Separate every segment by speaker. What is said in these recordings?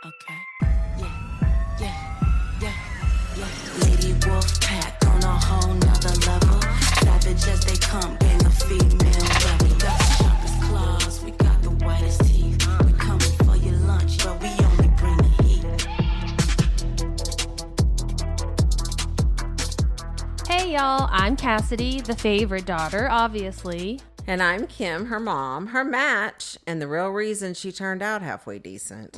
Speaker 1: Okay. Yeah. Lady Wolf Pack on a whole nother level. Savage as they come, gang of female rebel. We got the sharpest claws, we got the whitest teeth. We coming for your lunch, but we only bring the heat.
Speaker 2: Hey y'all, I'm Cassidy, the favorite daughter, obviously.
Speaker 3: And I'm Kim, her mom, her match, and the real reason she turned out halfway decent.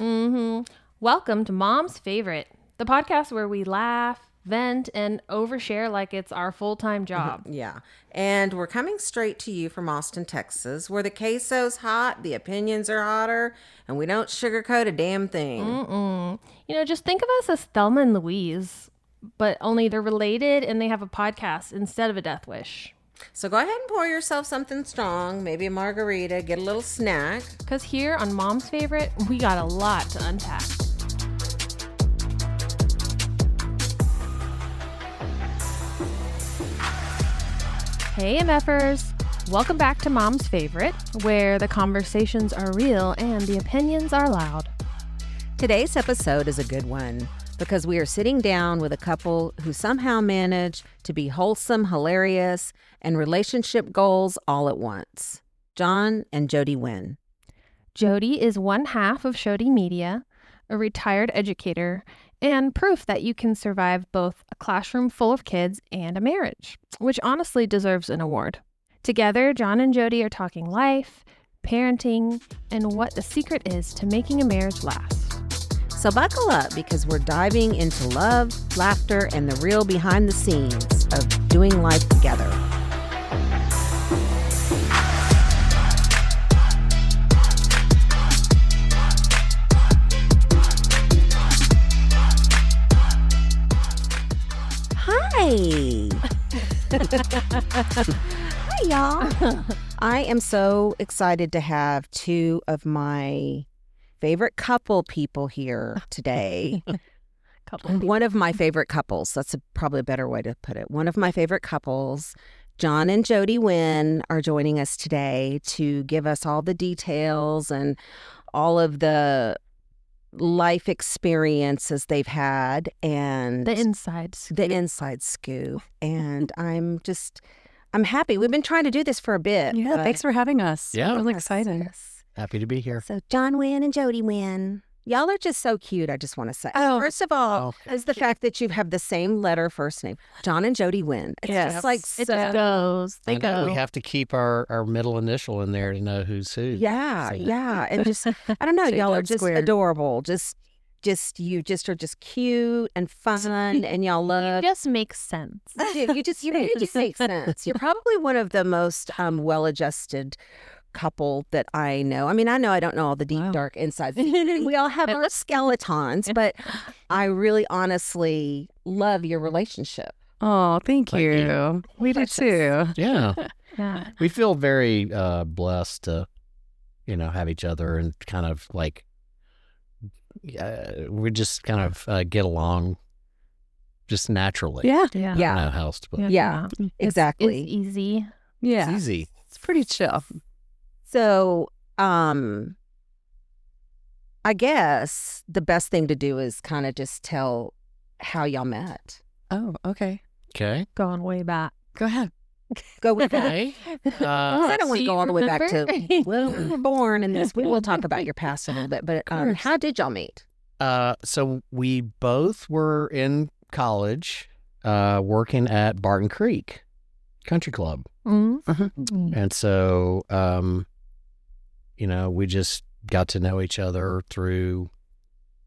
Speaker 2: Welcome to Mom's Favorite, the podcast where we laugh, vent, and overshare like it's our full-time job.
Speaker 3: Yeah. And we're coming straight to you from Austin, Texas, where the queso's hot, the opinions are hotter, and we don't sugarcoat a damn thing.
Speaker 2: You know, just think of us as Thelma and Louise, but only they're related and they have a podcast instead of a death wish.
Speaker 3: So go ahead and pour yourself something strong, maybe a margarita, get a little snack.
Speaker 2: Because here on Mom's Favorite, we got a lot to unpack. Hey MFers, welcome back to Mom's Favorite, where the conversations are real and the opinions are loud.
Speaker 3: Today's episode is a good one because we are sitting down with a couple who somehow manage to be wholesome, hilarious, and relationship goals all at once. John and Jody Wynn.
Speaker 2: Jody is one half of Shody Media, a retired educator, and proof that you can survive both a classroom full of kids and a marriage, which honestly deserves an award. Together, John and Jody are talking life, parenting, and what the secret is to making a marriage last.
Speaker 3: So buckle up because we're diving into love, laughter, and the real behind the scenes of doing life together. Hi. Hi, y'all. I am so excited to have two of my favorite couple people here today. One of my favorite couples. That's probably a better way to put it. One of my favorite couples, John and Jody Wynn, are joining us today to give us all the details and all of the life experiences they've had and
Speaker 2: The inside
Speaker 3: scoop. And I'm happy. We've been trying to do this for a bit.
Speaker 4: Yeah, thanks for having us.
Speaker 5: Yeah.
Speaker 4: Really excited.
Speaker 3: Yes.
Speaker 5: Happy to be here.
Speaker 3: So John Wynn and Jody Wynn. Y'all are just so cute, I just want to say.
Speaker 4: Oh.
Speaker 3: First of all, is the fact that you have the same letter first name, John and Jody Wynn. It's
Speaker 4: Yes.
Speaker 3: just like
Speaker 2: It
Speaker 3: so.
Speaker 2: just goes. They
Speaker 5: I know,
Speaker 2: go.
Speaker 5: we have to keep our middle initial in there to know who's who.
Speaker 3: Yeah,
Speaker 5: So-
Speaker 3: yeah. And just, I don't know,
Speaker 4: Shaped
Speaker 3: y'all are
Speaker 4: up
Speaker 3: just
Speaker 4: square.
Speaker 3: adorable. You are just cute and fun, and y'all
Speaker 2: It
Speaker 3: love.
Speaker 2: just makes sense.
Speaker 3: You just make sense. You're probably one of the most well-adjusted couple that I know. I mean, I know I don't know all the deep,
Speaker 4: Wow.
Speaker 3: dark insides. We all have our skeletons, but I really honestly love your relationship.
Speaker 4: Oh, thank
Speaker 5: Thank
Speaker 4: you.
Speaker 5: you.
Speaker 4: We do too.
Speaker 5: Yeah.
Speaker 2: Yeah.
Speaker 5: We feel very blessed to, have each other and kind of like, we just kind of get along just naturally.
Speaker 4: Yeah.
Speaker 2: Yeah.
Speaker 5: I don't know how else to put it.
Speaker 3: Yeah, exactly.
Speaker 2: It's easy.
Speaker 4: Yeah.
Speaker 5: It's easy.
Speaker 4: It's pretty chill.
Speaker 3: So, I guess the best thing to do is kind of just tell how y'all met.
Speaker 4: Oh, okay.
Speaker 5: Okay.
Speaker 2: Going way back.
Speaker 4: Go ahead.
Speaker 3: Go with that.
Speaker 5: Okay.
Speaker 3: I don't want to
Speaker 2: So
Speaker 3: go all the way back to
Speaker 2: remember?
Speaker 3: when we were born and this. We will talk about your past a little bit, but
Speaker 4: course.
Speaker 3: how did y'all meet?
Speaker 5: So we both were in college working at Barton Creek Country Club.
Speaker 2: Mm-hmm.
Speaker 5: And so, we just got to know each other through,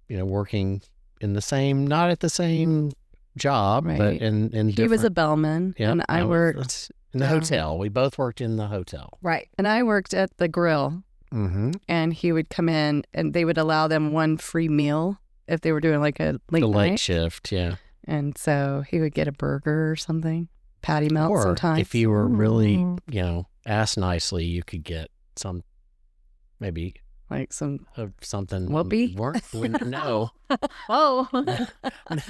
Speaker 5: working in the same, not at the same job, but
Speaker 4: Right.
Speaker 5: in
Speaker 4: He was
Speaker 5: different,
Speaker 4: a bellman,
Speaker 5: Yep,
Speaker 4: and I
Speaker 5: I was
Speaker 4: worked,
Speaker 5: in the hotel. We both worked in the hotel.
Speaker 3: Right.
Speaker 4: and I worked at the grill.
Speaker 5: Mm-hmm.
Speaker 4: And he would come in, and they would allow them one free meal if they were doing like a late
Speaker 5: The late
Speaker 4: night.
Speaker 5: shift, yeah.
Speaker 4: And so he would get a burger or something, patty melt
Speaker 5: Or
Speaker 4: sometimes.
Speaker 5: if you were really,
Speaker 2: Mm.
Speaker 5: asked nicely, you could get maybe
Speaker 4: like some
Speaker 5: something.
Speaker 4: Whoopee?
Speaker 5: No.
Speaker 2: Whoa.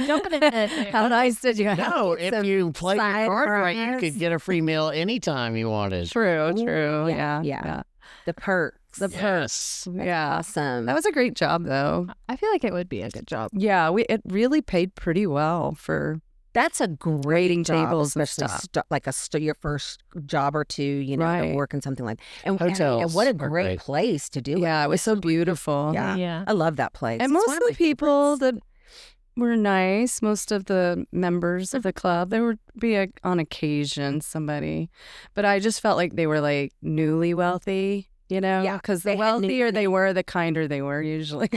Speaker 2: Jumping ahead.
Speaker 4: How nice did you have?
Speaker 5: No, if
Speaker 3: Some
Speaker 5: you played your
Speaker 3: side
Speaker 5: card right, you
Speaker 3: fries.
Speaker 5: could get a free meal anytime you wanted.
Speaker 4: True.
Speaker 3: Yeah,
Speaker 4: Yeah.
Speaker 3: yeah. The perks. perks.
Speaker 4: The perks.
Speaker 3: That's
Speaker 4: Yeah.
Speaker 3: awesome.
Speaker 4: That was a great job, though.
Speaker 2: I feel like it would be a good job.
Speaker 4: Yeah, it really paid pretty well for
Speaker 3: That's a great
Speaker 4: waiting
Speaker 3: job,
Speaker 4: tables and
Speaker 3: especially
Speaker 4: stuff.
Speaker 3: your first job or two, you know,
Speaker 4: Right.
Speaker 3: working something like that. And
Speaker 5: Hotels
Speaker 3: what a
Speaker 5: are
Speaker 3: great
Speaker 5: great.
Speaker 3: place to do it.
Speaker 4: Yeah, it was so beautiful.
Speaker 3: Yeah.
Speaker 2: Yeah.
Speaker 3: I love that place.
Speaker 4: And
Speaker 3: It's
Speaker 4: most
Speaker 3: one
Speaker 4: of the
Speaker 3: my
Speaker 4: people
Speaker 3: favorites.
Speaker 4: that were nice, most of the members of the club, there would be on occasion somebody, but I just felt like they were like newly wealthy, you know?
Speaker 3: Yeah,
Speaker 4: Because
Speaker 3: they
Speaker 4: the
Speaker 3: had new
Speaker 4: wealthier they
Speaker 3: money.
Speaker 4: were, the kinder they were usually.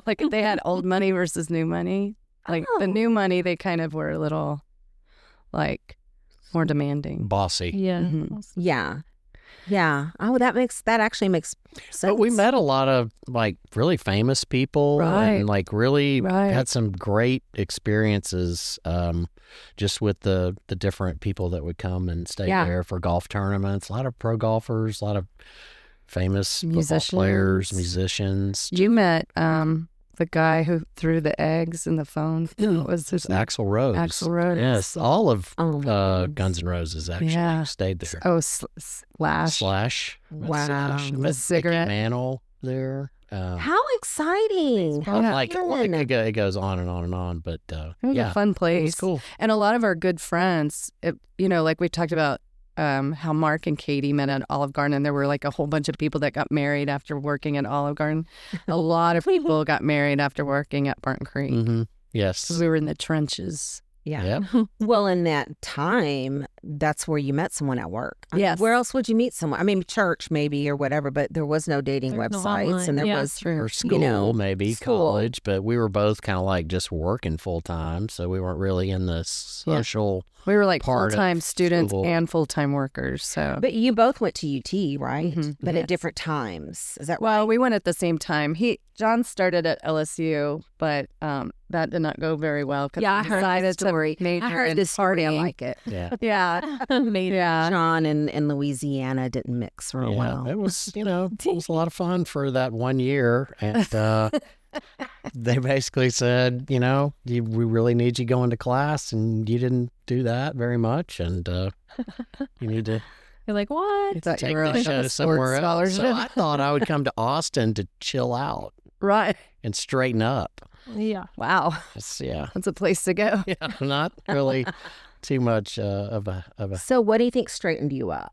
Speaker 4: Like if they had old money versus new money, like the
Speaker 3: Oh.
Speaker 4: new money, they kind of were a little like more demanding.
Speaker 5: Bossy.
Speaker 2: Yeah.
Speaker 4: Mhm.
Speaker 3: Yeah. Yeah. Oh, that actually makes sense.
Speaker 5: But we met a lot of like really famous people
Speaker 4: Right.
Speaker 5: and like really
Speaker 4: Right.
Speaker 5: had some great experiences just with the different people that would come and stay
Speaker 3: Yeah.
Speaker 5: there for golf tournaments. A lot of pro golfers, a lot of famous football players, musicians.
Speaker 4: You met the guy who threw the eggs in the phone. What was his name?
Speaker 5: Axl Rose.
Speaker 4: Axl Rose.
Speaker 5: Yes, all of
Speaker 3: Oh, my goodness.
Speaker 5: Guns N' Roses actually
Speaker 4: Yeah.
Speaker 5: stayed there.
Speaker 4: Oh, Slash.
Speaker 5: Slash.
Speaker 3: Wow.
Speaker 5: Slash.
Speaker 4: The
Speaker 5: Met Mickey
Speaker 4: cigarette.
Speaker 5: Mantle there.
Speaker 3: How exciting. How
Speaker 5: Like
Speaker 3: fun.
Speaker 5: it goes on and on and on, but
Speaker 4: It was
Speaker 5: yeah,
Speaker 4: a fun
Speaker 5: it
Speaker 4: place.
Speaker 5: was cool.
Speaker 4: And a lot of our good friends, like we talked about how Mark and Katie met at Olive Garden, and there were like a whole bunch of people that got married after working at Olive Garden. A lot of people got married after working at Barton Creek.
Speaker 5: Mm-hmm. Yes.
Speaker 4: Because we were in the trenches.
Speaker 3: Yeah.
Speaker 5: Yep.
Speaker 3: Well, in that time, that's where you met someone at work. I mean,
Speaker 4: Yes.
Speaker 3: where else would you meet someone? I mean, church maybe or whatever, but there was no dating
Speaker 2: There's no
Speaker 3: websites,
Speaker 2: online.
Speaker 3: and there
Speaker 2: Yeah.
Speaker 3: was
Speaker 5: Or school,
Speaker 3: know,
Speaker 5: maybe
Speaker 3: school.
Speaker 5: college, but we were both kind of like just working full time, so we weren't really in the social.
Speaker 4: We were like
Speaker 5: Part of
Speaker 4: full-time students
Speaker 5: school.
Speaker 4: and full-time workers. So,
Speaker 3: But you both went to UT, right?
Speaker 4: Mhm.
Speaker 3: But
Speaker 4: Yes.
Speaker 3: at different times. Is that
Speaker 4: well, we went at the same time. John started at LSU, but that did not go very well because
Speaker 3: Yeah, I
Speaker 4: he
Speaker 3: heard
Speaker 4: decided
Speaker 3: this story.
Speaker 4: to major
Speaker 3: I heard
Speaker 4: in
Speaker 3: this story. I
Speaker 4: partying.
Speaker 3: like it.
Speaker 5: Yeah.
Speaker 4: Yeah,
Speaker 2: Made it.
Speaker 4: yeah.
Speaker 3: John and Louisiana didn't mix real
Speaker 5: Yeah,
Speaker 3: well.
Speaker 5: it was, it was a lot of fun for that 1 year. And they basically said, we really need you going to class, and you didn't do that very much. And you need to
Speaker 2: You're like, what?
Speaker 4: I thought
Speaker 5: take
Speaker 4: you were
Speaker 5: the
Speaker 4: like on
Speaker 5: show
Speaker 4: a
Speaker 5: somewhere
Speaker 4: sports
Speaker 5: else. So
Speaker 4: scholarship.
Speaker 5: I thought I would come to Austin to chill out
Speaker 4: Right.
Speaker 5: and straighten up.
Speaker 2: Yeah.
Speaker 4: Wow.
Speaker 5: Yeah.
Speaker 4: That's a place to go.
Speaker 5: Yeah. Not really too much of a.
Speaker 3: So what do you think straightened you up?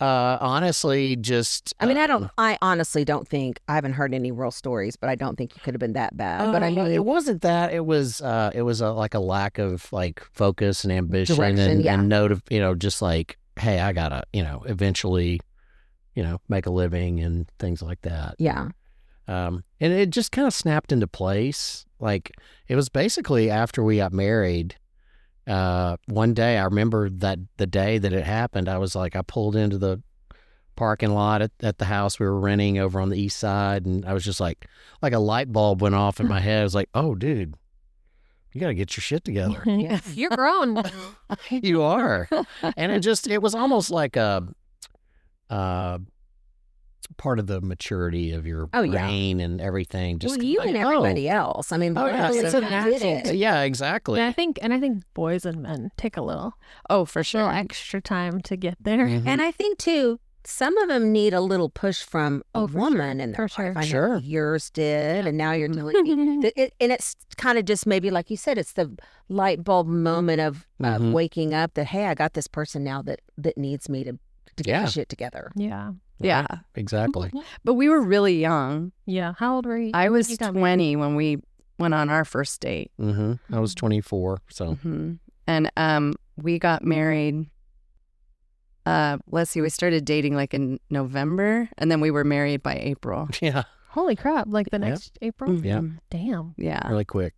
Speaker 5: Honestly, just.
Speaker 3: I mean, I honestly don't think, I haven't heard any real stories, but I don't think you could have been that bad. But I know
Speaker 5: it wasn't that. It was like a lack of like focus and ambition
Speaker 3: Direction, yeah.
Speaker 5: and note of, just like, hey, I gotta, eventually, make a living and things like that.
Speaker 3: yeah.
Speaker 5: And it just kind of snapped into place. Like it was basically after we got married. One day I remember that the day that it happened, I was like, I pulled into the parking lot at the house we were renting over on the east side, and I was just like a light bulb went off in my head. I was like, oh, dude, you got to get your shit together.
Speaker 2: You're grown.
Speaker 5: You are. And it was almost like a part of the maturity of your
Speaker 3: Oh, yeah.
Speaker 5: brain and everything. Just
Speaker 3: Well, you
Speaker 5: like,
Speaker 3: and everybody else. I mean,
Speaker 5: Oh, yeah.
Speaker 3: it's
Speaker 5: So
Speaker 3: a natural.
Speaker 5: Yeah, exactly.
Speaker 2: And I think boys and men take a little
Speaker 4: Oh, for sure.
Speaker 2: extra time to get there.
Speaker 5: Mhm.
Speaker 3: And I think too, some of them need a little push from a
Speaker 2: Oh, for
Speaker 3: woman in their
Speaker 2: For
Speaker 3: life.
Speaker 2: sure.
Speaker 3: I know
Speaker 5: Sure.
Speaker 3: yours did, and now you're telling me. And it's kind of just maybe like you said, it's the light bulb moment of
Speaker 5: Mhm.
Speaker 3: waking up that hey, I got this person now that needs me to get
Speaker 5: Yeah.
Speaker 3: my shit together.
Speaker 2: Yeah.
Speaker 4: Yeah.
Speaker 5: Exactly.
Speaker 4: But we were really young.
Speaker 2: Yeah. How old were you?
Speaker 4: I was
Speaker 2: You got married?
Speaker 4: 20 when we went on our first date.
Speaker 5: Mm-hmm. I was 24, so
Speaker 4: Hmm. And we got married. Let's see, we started dating like in November, and then we were married by April.
Speaker 5: yeah,
Speaker 2: Holy crap. Like the next April?
Speaker 5: Yeah.
Speaker 4: Mhm.
Speaker 2: Damn.
Speaker 4: Yeah.
Speaker 5: really quick.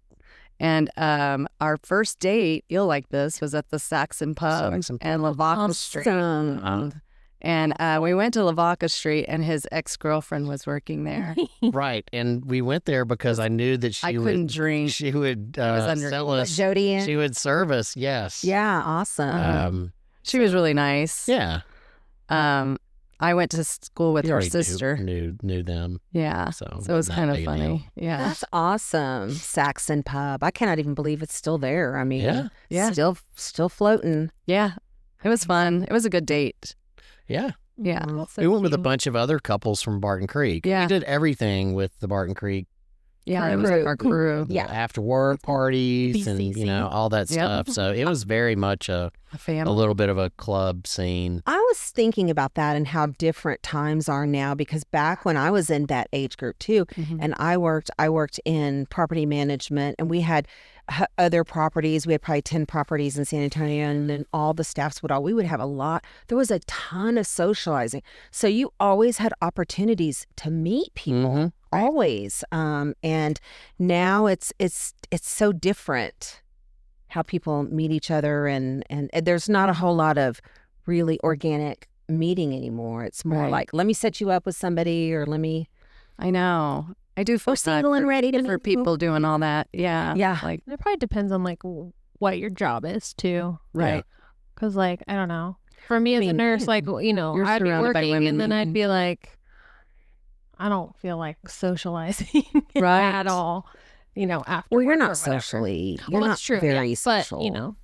Speaker 4: And our first date, you'll like this, was at the Saxon Pub
Speaker 5: Saxon Pub.
Speaker 4: and Lavaca Street.
Speaker 3: Awesome.
Speaker 4: And we went to Lavaca Street, and his ex-girlfriend was working there.
Speaker 5: Right, and we went there because I knew that
Speaker 4: I couldn't drink.
Speaker 5: She would
Speaker 4: was under-
Speaker 5: sell us.
Speaker 3: Jody and
Speaker 5: She would serve us. Yes.
Speaker 3: yeah, awesome.
Speaker 4: She was really nice.
Speaker 5: Yeah.
Speaker 4: I went to school with
Speaker 5: We
Speaker 4: her
Speaker 5: already
Speaker 4: sister.
Speaker 5: knew them.
Speaker 4: Yeah.
Speaker 5: So
Speaker 4: So it was
Speaker 5: not
Speaker 4: kind of
Speaker 5: big a
Speaker 4: funny.
Speaker 5: deal.
Speaker 4: Yeah.
Speaker 3: That's awesome. Saxon Pub. I cannot even believe it's still there. I mean,
Speaker 5: Yeah.
Speaker 4: Yeah.
Speaker 3: still floating.
Speaker 4: Yeah. It was fun. It was a good date.
Speaker 5: Yeah.
Speaker 4: Yeah.
Speaker 5: We went with a bunch of other couples from Barton Creek.
Speaker 4: Yeah.
Speaker 5: We did everything with the Barton Creek.
Speaker 4: Yeah, it was like our crew.
Speaker 3: Yeah.
Speaker 5: After work parties and,
Speaker 2: BCC.
Speaker 5: all that stuff. So it was very much a
Speaker 4: family.
Speaker 5: little bit of a club scene.
Speaker 3: I was thinking about that and how different times are now, because back when I was in that age group too, and I worked in property management, and we had other properties. We had probably 10 properties in San Antonio, and then all the staffs we would have a lot. There was a ton of socializing. So you always had opportunities to meet people. Always. And now it's so different how people meet each other, and there's not a whole lot of really organic meeting anymore. It's more like, let me set you up with somebody, or let me.
Speaker 4: I know. I do feel
Speaker 3: single and ready to
Speaker 4: for people doing all that. Yeah.
Speaker 3: Yeah.
Speaker 4: Like,
Speaker 2: It probably depends on like what your job is too.
Speaker 4: right.
Speaker 2: Because like, I don't know. For me as a nurse, like,
Speaker 4: you're
Speaker 2: I'd be
Speaker 4: surrounded by
Speaker 2: working
Speaker 4: women.
Speaker 2: and then I'd be like, I don't feel like socializing
Speaker 4: Right.
Speaker 2: at all, after
Speaker 3: Well, you're
Speaker 2: work
Speaker 3: not
Speaker 2: or whatever.
Speaker 3: socially. You're
Speaker 2: Well,
Speaker 3: not
Speaker 2: that's true,
Speaker 3: very
Speaker 2: yeah.
Speaker 3: social.
Speaker 2: But,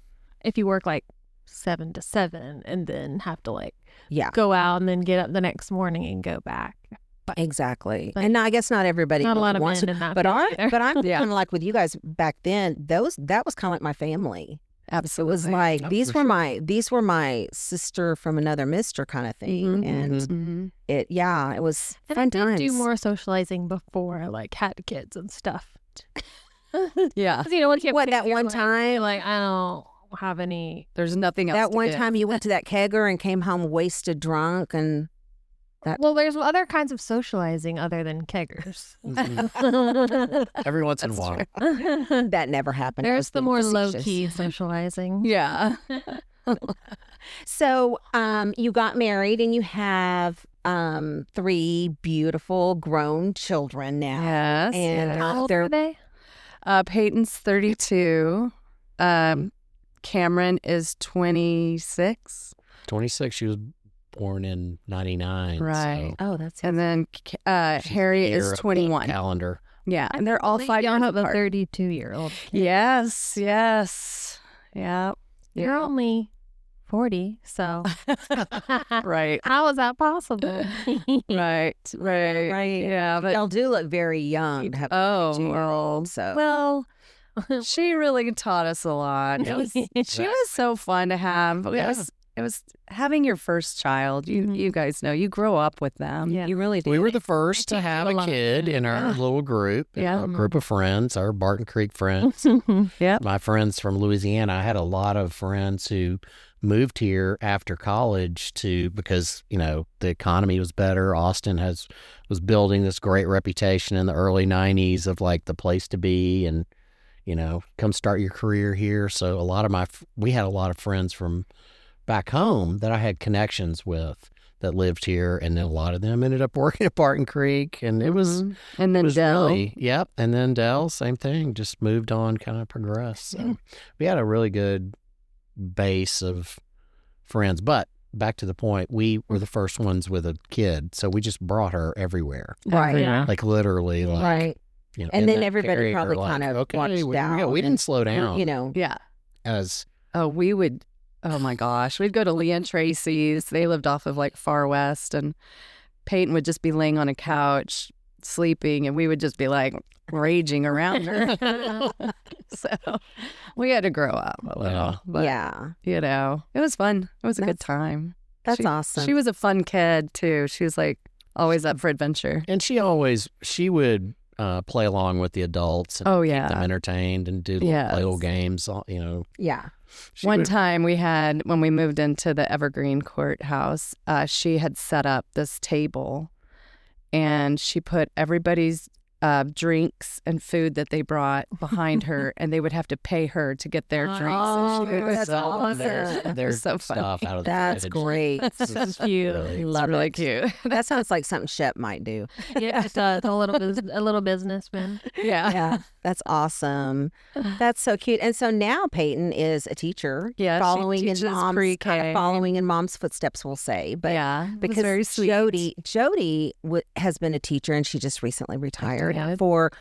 Speaker 2: if you work like 7 to 7 and then have to like
Speaker 3: Yeah.
Speaker 2: go out and then get up the next morning and go back.
Speaker 3: Exactly.
Speaker 2: But
Speaker 3: and I guess not everybody
Speaker 2: not a lot of
Speaker 3: wants
Speaker 2: men
Speaker 3: to,
Speaker 2: in that
Speaker 3: but
Speaker 2: field
Speaker 3: I'm
Speaker 2: either.
Speaker 3: but I'm kind of like with you guys back then. That was kind of like my family.
Speaker 4: Absolutely.
Speaker 3: It was like
Speaker 5: Oh,
Speaker 3: these
Speaker 5: for
Speaker 3: were my sister from another mister kind of thing, and it was
Speaker 2: And
Speaker 3: fun
Speaker 2: I did
Speaker 3: times.
Speaker 2: do more socializing before I like had kids and stuff.
Speaker 4: Yeah.
Speaker 2: 'Cause, once you have
Speaker 3: What,
Speaker 2: kids,
Speaker 3: that
Speaker 2: you're
Speaker 3: one
Speaker 2: like-
Speaker 3: time?
Speaker 2: you're like, I don't have any.
Speaker 4: There's nothing else.
Speaker 3: That
Speaker 4: to
Speaker 3: one
Speaker 4: get.
Speaker 3: time you went to that kegger and came home wasted drunk, and
Speaker 2: Well, there's other kinds of socializing other than keggers.
Speaker 5: Every once in a while.
Speaker 3: that never happened. I
Speaker 2: There's
Speaker 3: was
Speaker 2: the
Speaker 3: being
Speaker 2: more
Speaker 3: facetious.
Speaker 2: low key socializing.
Speaker 4: Yeah.
Speaker 3: So, you got married and you have 3 beautiful grown children now.
Speaker 4: Yes.
Speaker 3: And
Speaker 4: yes.
Speaker 2: How old
Speaker 3: they're
Speaker 2: are they?
Speaker 4: Peyton's 32. Cameron is 26.
Speaker 5: 26. She was born in 99.
Speaker 4: Right.
Speaker 5: So
Speaker 3: oh, that's
Speaker 4: And then
Speaker 5: she's
Speaker 4: Harry
Speaker 5: year
Speaker 4: is
Speaker 5: of the
Speaker 4: 21.
Speaker 5: calendar.
Speaker 4: Yeah. And they're all 5
Speaker 2: Y'all
Speaker 4: years
Speaker 2: have a
Speaker 4: apart.
Speaker 2: 32-year-old.
Speaker 4: Yes. Yes. Yeah.
Speaker 2: You're only 40, so
Speaker 4: Right.
Speaker 2: how is that possible?
Speaker 4: Right. Right.
Speaker 3: right.
Speaker 4: Yeah. But
Speaker 3: Y'all do look very young to have
Speaker 4: oh,
Speaker 3: 2-year-old. So
Speaker 4: well, she really taught us a lot. She was so fun to have. It was having your first child. You guys know, you grow up with them.
Speaker 2: Yeah.
Speaker 3: you really do.
Speaker 5: We were the first to have
Speaker 2: a
Speaker 5: a
Speaker 2: lot.
Speaker 5: kid in our little group,
Speaker 4: Yeah.
Speaker 5: a group of friends, our Barton Creek friends.
Speaker 4: Yep.
Speaker 5: My friends from Louisiana. I had a lot of friends who moved here after college because the economy was better. Austin was building this great reputation in the early 90s of like the place to be, and come start your career here. So we had a lot of friends from back home that I had connections with that lived here, and then a lot of them ended up working at Barton Creek, and it was
Speaker 4: And then Dell.
Speaker 5: really, yep. And then Dell, same thing, just moved on, kind of progressed. So we had a really good base of friends. But back to the point, we were the first ones with a kid, so we just brought her everywhere,
Speaker 3: right.
Speaker 2: Yeah.
Speaker 5: like literally, like
Speaker 3: Right.
Speaker 5: and
Speaker 3: And then
Speaker 5: that
Speaker 3: everybody
Speaker 5: carrier,
Speaker 3: probably
Speaker 5: like,
Speaker 3: kind of
Speaker 5: okay,
Speaker 3: watched
Speaker 5: we
Speaker 3: out
Speaker 5: didn't
Speaker 3: and-
Speaker 5: slow down.
Speaker 4: Yeah.
Speaker 5: As
Speaker 4: Oh, we would. Oh my gosh, we'd go to Lee and Tracy's. They lived off of like Far West, and Peyton would just be laying on a couch sleeping, and we would just be like raging around her. So we had to grow up.
Speaker 5: Well,
Speaker 4: But,
Speaker 3: yeah.
Speaker 4: it was fun. It was a good
Speaker 3: That's-
Speaker 4: time.
Speaker 3: That's
Speaker 4: She-
Speaker 3: awesome.
Speaker 4: She was a fun kid too. She was like always up for adventure.
Speaker 5: and she would play along with the adults and
Speaker 4: Oh
Speaker 5: keep
Speaker 4: yeah.
Speaker 5: them entertained and do
Speaker 4: Yes.
Speaker 5: play little games.
Speaker 3: yeah.
Speaker 4: One time when we moved into the Evergreen Courthouse, she had set up this table, and she put everybody's drinks and food that they brought behind her, and they would have to pay her to get their drinks.
Speaker 3: Oh,
Speaker 4: And she would
Speaker 3: that's
Speaker 4: sell
Speaker 3: awesome.
Speaker 5: their
Speaker 4: So funny.
Speaker 5: stuff out of the
Speaker 3: That's
Speaker 5: fridge.
Speaker 3: great.
Speaker 5: It's
Speaker 2: cute.
Speaker 5: really-
Speaker 3: Love
Speaker 4: really
Speaker 3: it.
Speaker 4: cute.
Speaker 3: That sounds like something Shep might do.
Speaker 2: Yeah, it does. A little businessman.
Speaker 4: Yeah.
Speaker 3: Yeah, that's awesome. That's so cute. And so now Peyton is a teacher,
Speaker 4: Yeah, she
Speaker 3: following in
Speaker 4: teaches
Speaker 3: mom's
Speaker 4: pre-K.
Speaker 3: following in mom's footsteps, we'll say. But
Speaker 4: Yeah, it was
Speaker 3: because
Speaker 4: very sweet.
Speaker 3: Jody has been a teacher, and she just recently retired
Speaker 4: Retired.
Speaker 3: for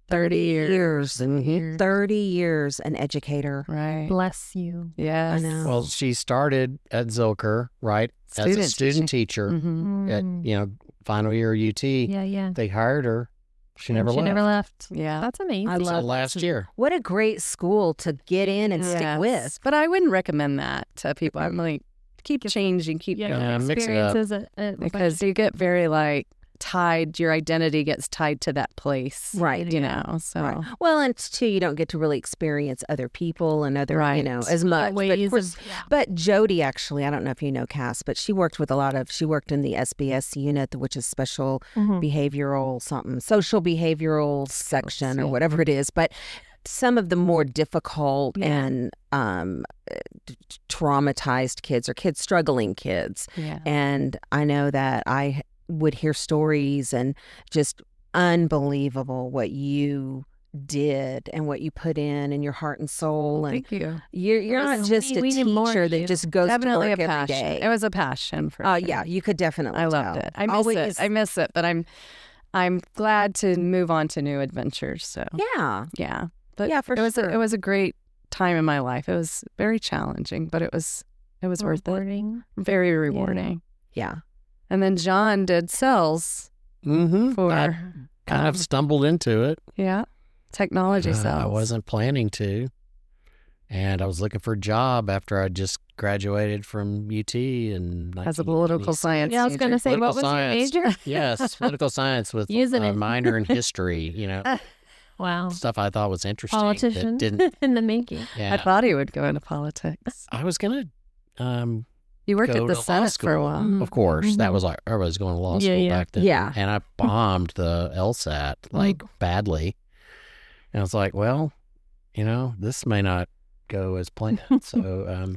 Speaker 4: 30 years.
Speaker 3: 30 years an educator.
Speaker 4: Right.
Speaker 2: Bless you.
Speaker 4: Yes.
Speaker 3: I know.
Speaker 5: Well, she started at Zilker, right? As a student teacher at, final year UT.
Speaker 2: Yeah.
Speaker 5: They hired her. She never left.
Speaker 4: Yeah.
Speaker 2: That's amazing.
Speaker 3: I love
Speaker 5: last year.
Speaker 3: What a great school to get in and stick with.
Speaker 4: But I wouldn't recommend that to people. I'm like, keep changing, keep going.
Speaker 5: Yeah, mix it up.
Speaker 2: Experiences
Speaker 4: Because you get very tied, your identity gets tied to that place.
Speaker 3: Right.
Speaker 4: So.
Speaker 3: Right. Well, and too, you don't get to really experience other people and other, as much. But Jody, actually, I don't know if you know Cass, but she worked in the SBS unit, which is special behavioral social behavioral section or whatever it is. But some of the more difficult and traumatized kids or struggling kids.
Speaker 4: Yeah.
Speaker 3: And I know that I would hear stories and just unbelievable what you did and what you put in your heart and soul. And
Speaker 4: thank you.
Speaker 3: You're not just a teacher that just goes
Speaker 4: definitely
Speaker 3: to work
Speaker 4: a
Speaker 3: every
Speaker 4: passion.
Speaker 3: day.
Speaker 4: It was a passion for
Speaker 3: Oh
Speaker 4: sure.
Speaker 3: yeah, you could definitely.
Speaker 4: I loved it. I miss it, but I'm glad to move on to new adventures. So
Speaker 3: yeah,
Speaker 4: but
Speaker 3: for sure.
Speaker 4: It was a great time in my life. It was very challenging, but it was worth it. Very rewarding.
Speaker 3: Yeah.
Speaker 4: And then John did sales for
Speaker 5: I kind of stumbled into it.
Speaker 4: Technology sales.
Speaker 5: I wasn't planning to. And I was looking for a job after I just graduated from UT and
Speaker 4: as a political science.
Speaker 2: Yeah, I was going to say, what was your major?
Speaker 5: Yes, political science with a minor in history,
Speaker 2: Wow.
Speaker 5: Stuff I thought was interesting.
Speaker 2: Politician in the making.
Speaker 5: Yeah.
Speaker 4: I thought he would go into politics.
Speaker 5: I was going to
Speaker 4: you worked
Speaker 5: go
Speaker 4: at the
Speaker 5: to law
Speaker 4: Senate
Speaker 5: school.
Speaker 4: for a while.
Speaker 5: Of course. That was I was going to law school back then.
Speaker 3: Yeah.
Speaker 5: And I bombed the LSAT badly. And I was like, well, this may not go as planned. So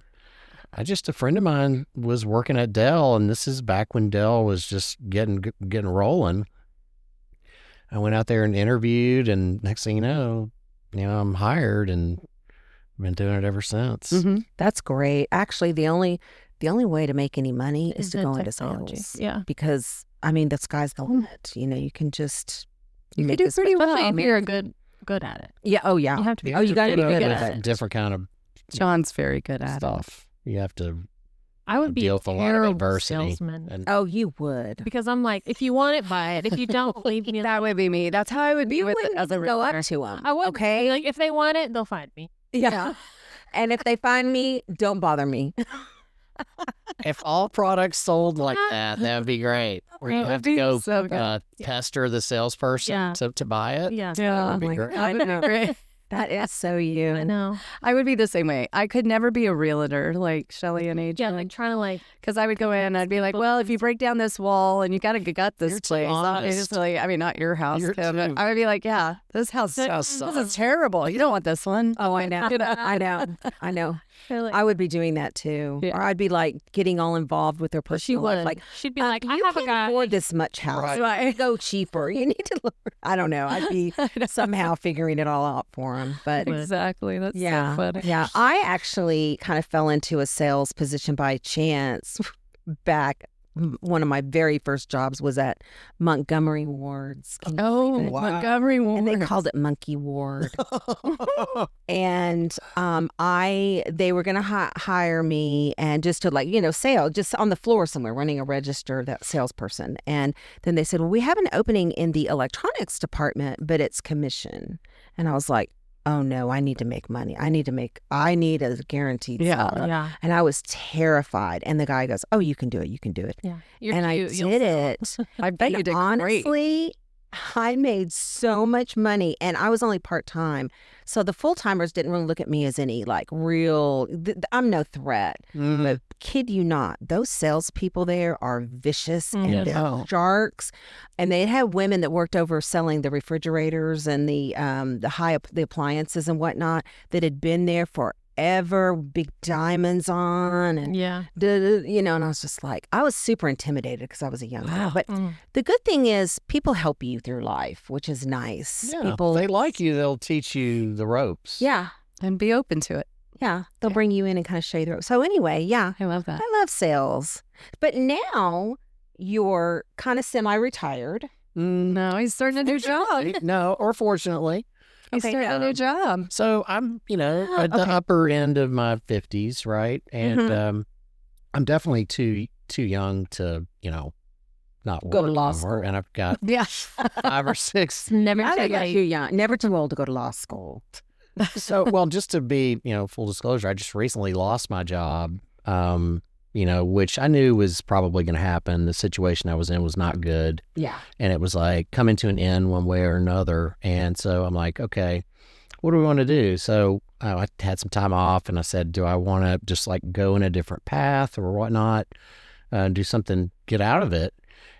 Speaker 5: a friend of mine was working at Dell, and this is back when Dell was just getting rolling. I went out there and interviewed, and next thing you know, I'm hired, and I've been doing it ever since.
Speaker 3: That's great. Actually, the only way to make any money is to go into sales.
Speaker 2: Yeah.
Speaker 3: Because the sky's the limit. You can just
Speaker 4: You do pretty well.
Speaker 2: If you're good at it.
Speaker 3: Yeah. Oh yeah.
Speaker 2: You have to be.
Speaker 3: You got to be good
Speaker 2: at
Speaker 3: at it.
Speaker 5: Different kind of
Speaker 4: John's very good at
Speaker 5: stuff. You have to
Speaker 2: I would be
Speaker 5: deal
Speaker 2: a
Speaker 5: with a lot of
Speaker 2: terrible
Speaker 5: adversity.
Speaker 2: salesman.
Speaker 5: And
Speaker 3: Oh, you would.
Speaker 2: Because I'm like, if you want it, buy it. If you don't, leave me.
Speaker 4: That would be me. That's how I would be
Speaker 3: You
Speaker 4: with it
Speaker 3: wouldn't
Speaker 4: as a
Speaker 3: go
Speaker 4: realtor.
Speaker 3: up to them.
Speaker 2: I would.
Speaker 3: Okay.
Speaker 2: Like, if they want it, they'll find me.
Speaker 3: Yeah. And if they find me, don't bother me.
Speaker 5: if all products sold like that would be great. Where you
Speaker 4: That
Speaker 5: have
Speaker 4: would
Speaker 5: to
Speaker 4: be
Speaker 5: go
Speaker 4: so good.
Speaker 5: pester the salesperson to buy it.
Speaker 2: Yeah.
Speaker 4: Yeah.
Speaker 5: That'd be great.
Speaker 4: That would be great.
Speaker 3: That is so you.
Speaker 2: I know.
Speaker 4: I would be the same way. I could never be a realtor like Shelly and AJ.
Speaker 2: Yeah, like trying to
Speaker 4: because I would go in and I'd be like, well, if you break down this wall and you got to gut this
Speaker 5: You're too
Speaker 4: place,
Speaker 5: honest.
Speaker 4: obviously, not your house,
Speaker 5: You're
Speaker 4: Kim, but
Speaker 5: too-
Speaker 4: I would be like, yeah, this house
Speaker 5: sucks.
Speaker 4: this is terrible. You don't want this one.
Speaker 3: Oh, I know. I know. I would be doing that too.
Speaker 4: Yeah.
Speaker 3: Or I'd be like getting all involved with their personal life. Like,
Speaker 2: she'd be like, I
Speaker 3: you
Speaker 2: have a
Speaker 3: can't
Speaker 2: guy.
Speaker 3: afford this much house.
Speaker 5: Right.
Speaker 3: Go cheaper. You need to look. I don't know. I'd be somehow figuring it all out for them. But
Speaker 4: Exactly. That's
Speaker 3: yeah,
Speaker 4: so funny.
Speaker 3: yeah. I actually kind of fell into a sales position by chance back. One of my very first jobs was at Montgomery Ward's.
Speaker 4: Oh,
Speaker 5: Wow.
Speaker 4: Montgomery Ward.
Speaker 3: And they called it Monkey Ward. And they were going to hire me and just to sell just on the floor somewhere, running a register, that salesperson. And then they said, well, we have an opening in the electronics department, but it's commission. And I was like, oh no, I need to make money. I need a guaranteed salary.
Speaker 2: Yeah.
Speaker 3: And I was terrified. And the guy goes, oh, you can do it. You can do it.
Speaker 2: Yeah.
Speaker 3: And I did it.
Speaker 4: I bet you
Speaker 3: And
Speaker 4: did great.
Speaker 3: honestly, I made so much money, and I was only part-time. So the full-timers didn't really look at me as any real, I'm no threat. But kid you not, those salespeople there are vicious and
Speaker 5: Yes.
Speaker 3: they're
Speaker 4: Oh.
Speaker 3: sharks. And they had women that worked over selling the refrigerators and the appliances and whatnot that had been there forever, big diamonds on, and and I was just like, I was super intimidated because I was a young girl. But the good thing is people help you through life, which is nice.
Speaker 5: Yeah,
Speaker 3: People,
Speaker 5: they like you. They'll teach you the ropes.
Speaker 3: yeah,
Speaker 4: And be open to it.
Speaker 3: yeah, they'll bring you in and kind of show you the ropes. So anyway, yeah,
Speaker 4: I love that.
Speaker 3: I love sales. But now you're kind of semi-retired.
Speaker 4: No, he's starting a new job.
Speaker 5: No, or fortunately.
Speaker 4: He's starting a new job.
Speaker 5: So I'm, at the upper end of my 50s, right? And I'm definitely too young to, not work
Speaker 3: Go to law
Speaker 5: anymore.
Speaker 3: school.
Speaker 5: And I've got
Speaker 4: Yeah.
Speaker 5: 5 or 6.
Speaker 2: Never
Speaker 3: I
Speaker 2: too
Speaker 3: think you're
Speaker 2: late.
Speaker 3: too young, never too old to go to law school.
Speaker 5: So, well, just to be, full disclosure, I just recently lost my job, which I knew was probably going to happen. The situation I was in was not good.
Speaker 3: Yeah.
Speaker 5: And it was like coming to an end one way or another. And so I'm like, okay, what do we want to do? So I had some time off and I said, do I want to just like go in a different path or whatnot, do something, get out of it?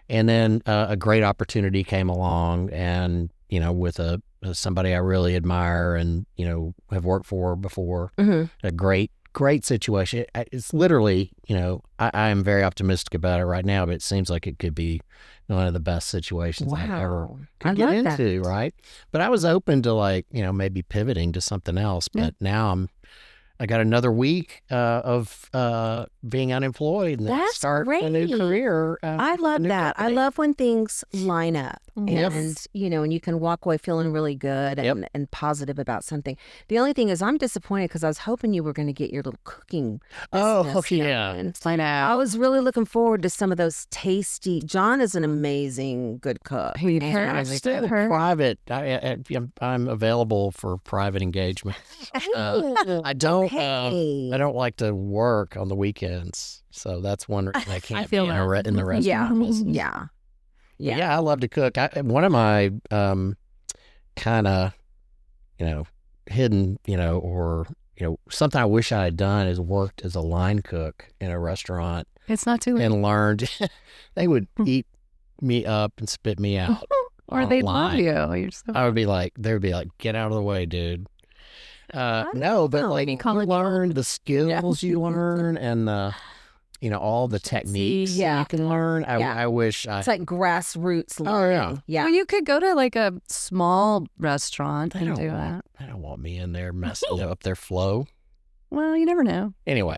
Speaker 5: And then a great opportunity came along and, with somebody I really admire and, have worked for before, a great situation. It's literally, I am very optimistic about it right now, but it seems like it could be one of the best situations I've ever could get into, right? But I was open to like, maybe pivoting to something else, but now I got another week of being unemployed and
Speaker 3: That's
Speaker 5: start
Speaker 3: great.
Speaker 5: a new career.
Speaker 3: I love that. I love when things line up
Speaker 5: Yep.
Speaker 3: and, and you can walk away feeling really good and positive about something. The only thing is I'm disappointed because I was hoping you were going to get your little cooking business going.
Speaker 4: I know.
Speaker 3: I was really looking forward to some of those tasty. John is an amazing good cook.
Speaker 5: I'm still private. I'm available for private engagement. I don't like to work on the weekends, so that's one reason I can't be in the restaurant business. Yeah, I love to cook. One of my kind of hidden or something I wish I had done is worked as a line cook in a restaurant.
Speaker 4: It's not too late.
Speaker 5: And learned they would eat me up and spit me out.
Speaker 4: Or they'd love you.
Speaker 5: They would be like, get out of the way, dude. No, but like you learn the skills you learn and all the techniques you can learn. I wish
Speaker 3: it's like grassroots learning.
Speaker 5: Oh yeah.
Speaker 4: Well, you could go to like a small restaurant and do that.
Speaker 5: They don't want me in there messing up their flow.
Speaker 4: Well, you never know.
Speaker 5: Anyway.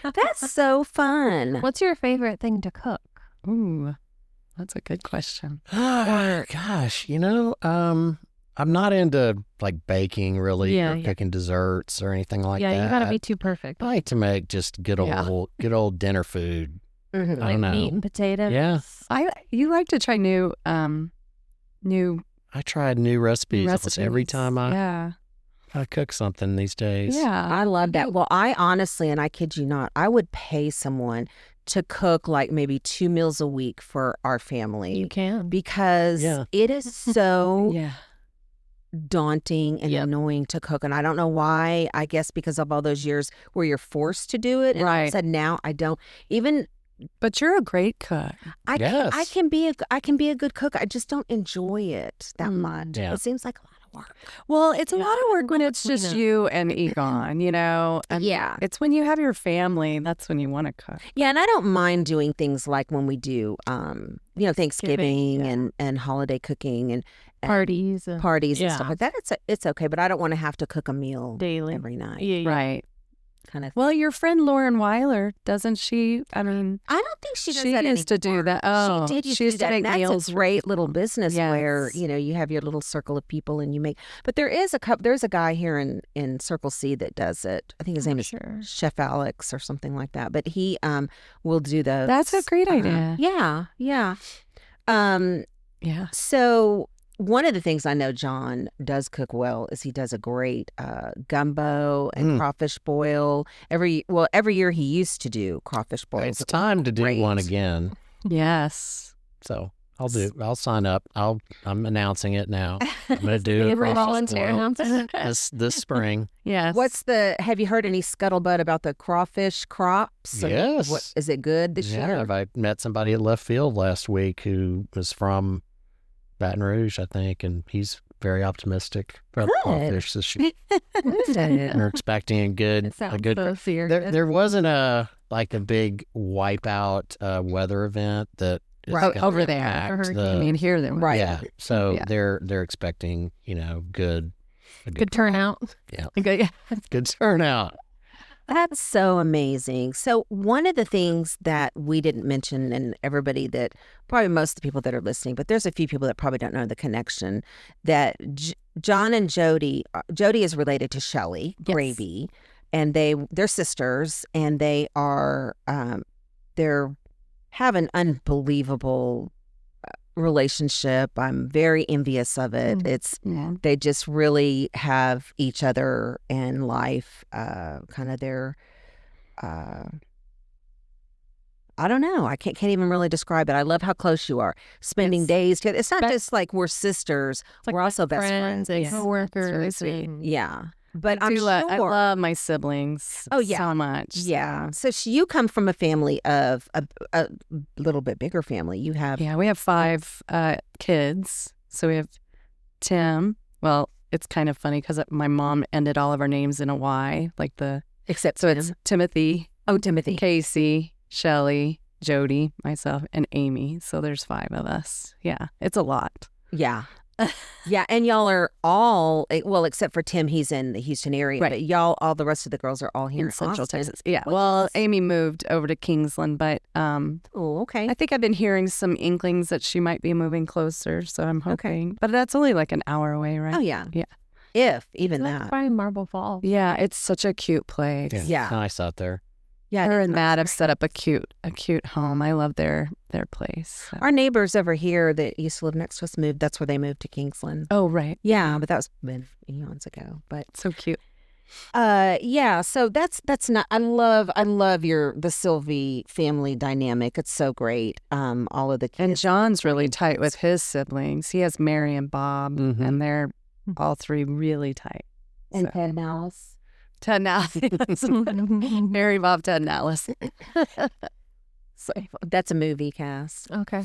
Speaker 3: That's so fun.
Speaker 2: What's your favorite thing to cook?
Speaker 4: Ooh, that's a good question.
Speaker 5: Gosh, I'm not into like baking really or cooking desserts or anything like that.
Speaker 2: Yeah, you gotta be too perfect.
Speaker 5: I like to make just good old dinner food. I don't know.
Speaker 2: Meat and potatoes.
Speaker 5: Yeah.
Speaker 4: You like to try new
Speaker 5: I tried new recipes almost every time I cook something these days.
Speaker 4: Yeah.
Speaker 3: I love that. Well, I honestly, and I kid you not, I would pay someone to cook like maybe 2 meals a week for our family.
Speaker 2: You can.
Speaker 3: Because it is so
Speaker 4: Yeah.
Speaker 3: daunting and annoying to cook. And I don't know why. I guess because of all those years where you're forced to do it. And I said now I don't even.
Speaker 4: But you're a great cook.
Speaker 3: I can be a good cook. I just don't enjoy it that much.
Speaker 5: Yeah.
Speaker 3: It seems like a lot of work.
Speaker 4: Well, it's a lot of work when it's just you and Egon, And it's when you have your family, that's when you want to cook.
Speaker 3: Yeah, and I don't mind doing things like when we do, Thanksgiving and holiday cooking and
Speaker 2: parties and
Speaker 3: stuff like that. It's okay, but I don't want to have to cook a meal
Speaker 2: daily
Speaker 3: every night.
Speaker 2: Yeah.
Speaker 4: Right.
Speaker 3: Kind of.
Speaker 4: Well, your friend Lauren Weiler, doesn't she? I mean,
Speaker 3: I don't think she does
Speaker 4: she
Speaker 3: that
Speaker 4: used to do that. Oh,
Speaker 3: she did used
Speaker 4: she used
Speaker 3: to do that.
Speaker 4: make
Speaker 3: And
Speaker 4: meals.
Speaker 3: that's a great little business where you have your little circle of people and you make. But there's a guy here in Circle C that does it. I think his name is Chef Alex or something like that. But he will do those.
Speaker 4: That's a great idea.
Speaker 3: Yeah.
Speaker 4: Yeah.
Speaker 3: So one of the things I know John does cook well is he does a great gumbo and crawfish boil. Every year he used to do crawfish boil.
Speaker 5: It's time to do one again.
Speaker 4: Yes.
Speaker 5: So I'll sign up. I'm announcing it now. I'm going to do a crawfish boil this spring.
Speaker 4: Yes.
Speaker 3: Have you heard any scuttlebutt about the crawfish crops?
Speaker 5: Yes.
Speaker 3: Is it good this year?
Speaker 5: I met somebody at left field last week who was from Baton Rouge, I think, and he's very optimistic about crawfish this year. They're expecting a good. There wasn't a big wipeout weather event that is
Speaker 4: over there. Here they were.
Speaker 3: Right.
Speaker 5: Yeah. So they're expecting a good
Speaker 2: turnout.
Speaker 5: Yeah. Good turnout.
Speaker 3: That's so amazing. So one of the things that we didn't mention, and everybody that probably most of the people that are listening, but there's a few people that probably don't know the connection that John and Jody. Jody is related to Shelly Grabe, and they're sisters, and they are they're have an unbelievable relationship. I'm very envious of it. They just really have each other in life, kind of their I don't know. I can't even really describe it. I love how close you are. Spending days together. It's not just like we're sisters.
Speaker 2: Like
Speaker 3: we're also best friends.
Speaker 2: and coworkers.
Speaker 4: Really sweet.
Speaker 3: Yeah. But
Speaker 4: I
Speaker 3: I'm
Speaker 4: do
Speaker 3: sure.
Speaker 4: I love my siblings so much.
Speaker 3: Yeah. So you come from a family of a little bit bigger family. You have.
Speaker 4: Yeah, we have 5 kids. So we have Tim. Well, it's kind of funny because my mom ended all of our names in a Y, like
Speaker 3: Except
Speaker 4: so it's Timothy.
Speaker 3: Oh, Timothy.
Speaker 4: Casey, Shelly, Jody, myself, and Amy. So there's 5 of us. Yeah, it's a lot.
Speaker 3: Yeah. Yeah, and y'all are all, well, except for Tim, he's in the Houston area,
Speaker 4: Right.
Speaker 3: but y'all, all the rest of the girls are all here
Speaker 4: In Central
Speaker 3: Austin.
Speaker 4: Texas. Yeah. Well, Amy moved over to Kingsland, but
Speaker 3: Oh, okay.
Speaker 4: I think I've been hearing some inklings that she might be moving closer. So I'm hoping. But that's only like an hour away, right?
Speaker 3: Oh, yeah.
Speaker 4: Yeah.
Speaker 3: If even
Speaker 2: That's
Speaker 3: that.
Speaker 2: by Marble Falls.
Speaker 4: Yeah, it's such a cute place.
Speaker 3: Yeah.
Speaker 5: It's nice out there.
Speaker 3: Yeah.
Speaker 4: Her and Matt have set up a cute home. I love their place. So.
Speaker 3: Our neighbors over here that used to live next to us moved. That's where they moved to Kingsland.
Speaker 4: Oh, right.
Speaker 3: Yeah, but that was been eons ago. But
Speaker 4: So cute.
Speaker 3: yeah. So that's not. I love the Sylvie family dynamic. It's so great. All of the
Speaker 4: And
Speaker 3: kids.
Speaker 4: John's really tight with his siblings. He has Mary and Bob,
Speaker 5: Mhm.
Speaker 4: and they're all 3 really tight.
Speaker 3: And
Speaker 4: So.
Speaker 3: Ted and Alice.
Speaker 4: Ted and Alice. Mary, Bob, Ted, and Alice.
Speaker 3: So that's a movie cast.
Speaker 2: Okay.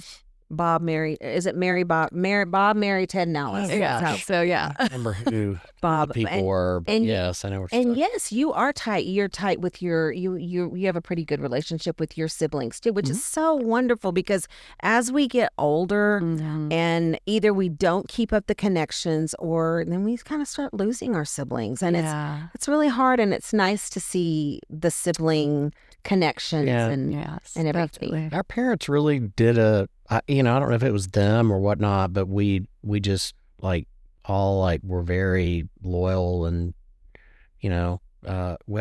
Speaker 3: Bob, Mary. Is it Mary, Bob, Mary, Ted, and Alice?
Speaker 4: Yeah.
Speaker 3: That's
Speaker 4: So yeah.
Speaker 5: I remember who
Speaker 3: Bob
Speaker 5: the people
Speaker 3: and-
Speaker 5: were, but
Speaker 3: and-
Speaker 5: yes, I know what you're
Speaker 3: And
Speaker 5: talking
Speaker 3: yes, you are tight. You're tight with you have a pretty good relationship with your siblings too, which is so wonderful because as we get older and either we don't keep up the connections or then we kind of start losing our siblings. And it's really hard, and it's nice to see the sibling connections and
Speaker 4: Yes.
Speaker 3: everything.
Speaker 4: Definitely.
Speaker 5: Our parents really did I don't know if it was them or whatnot, but we just were very loyal and, we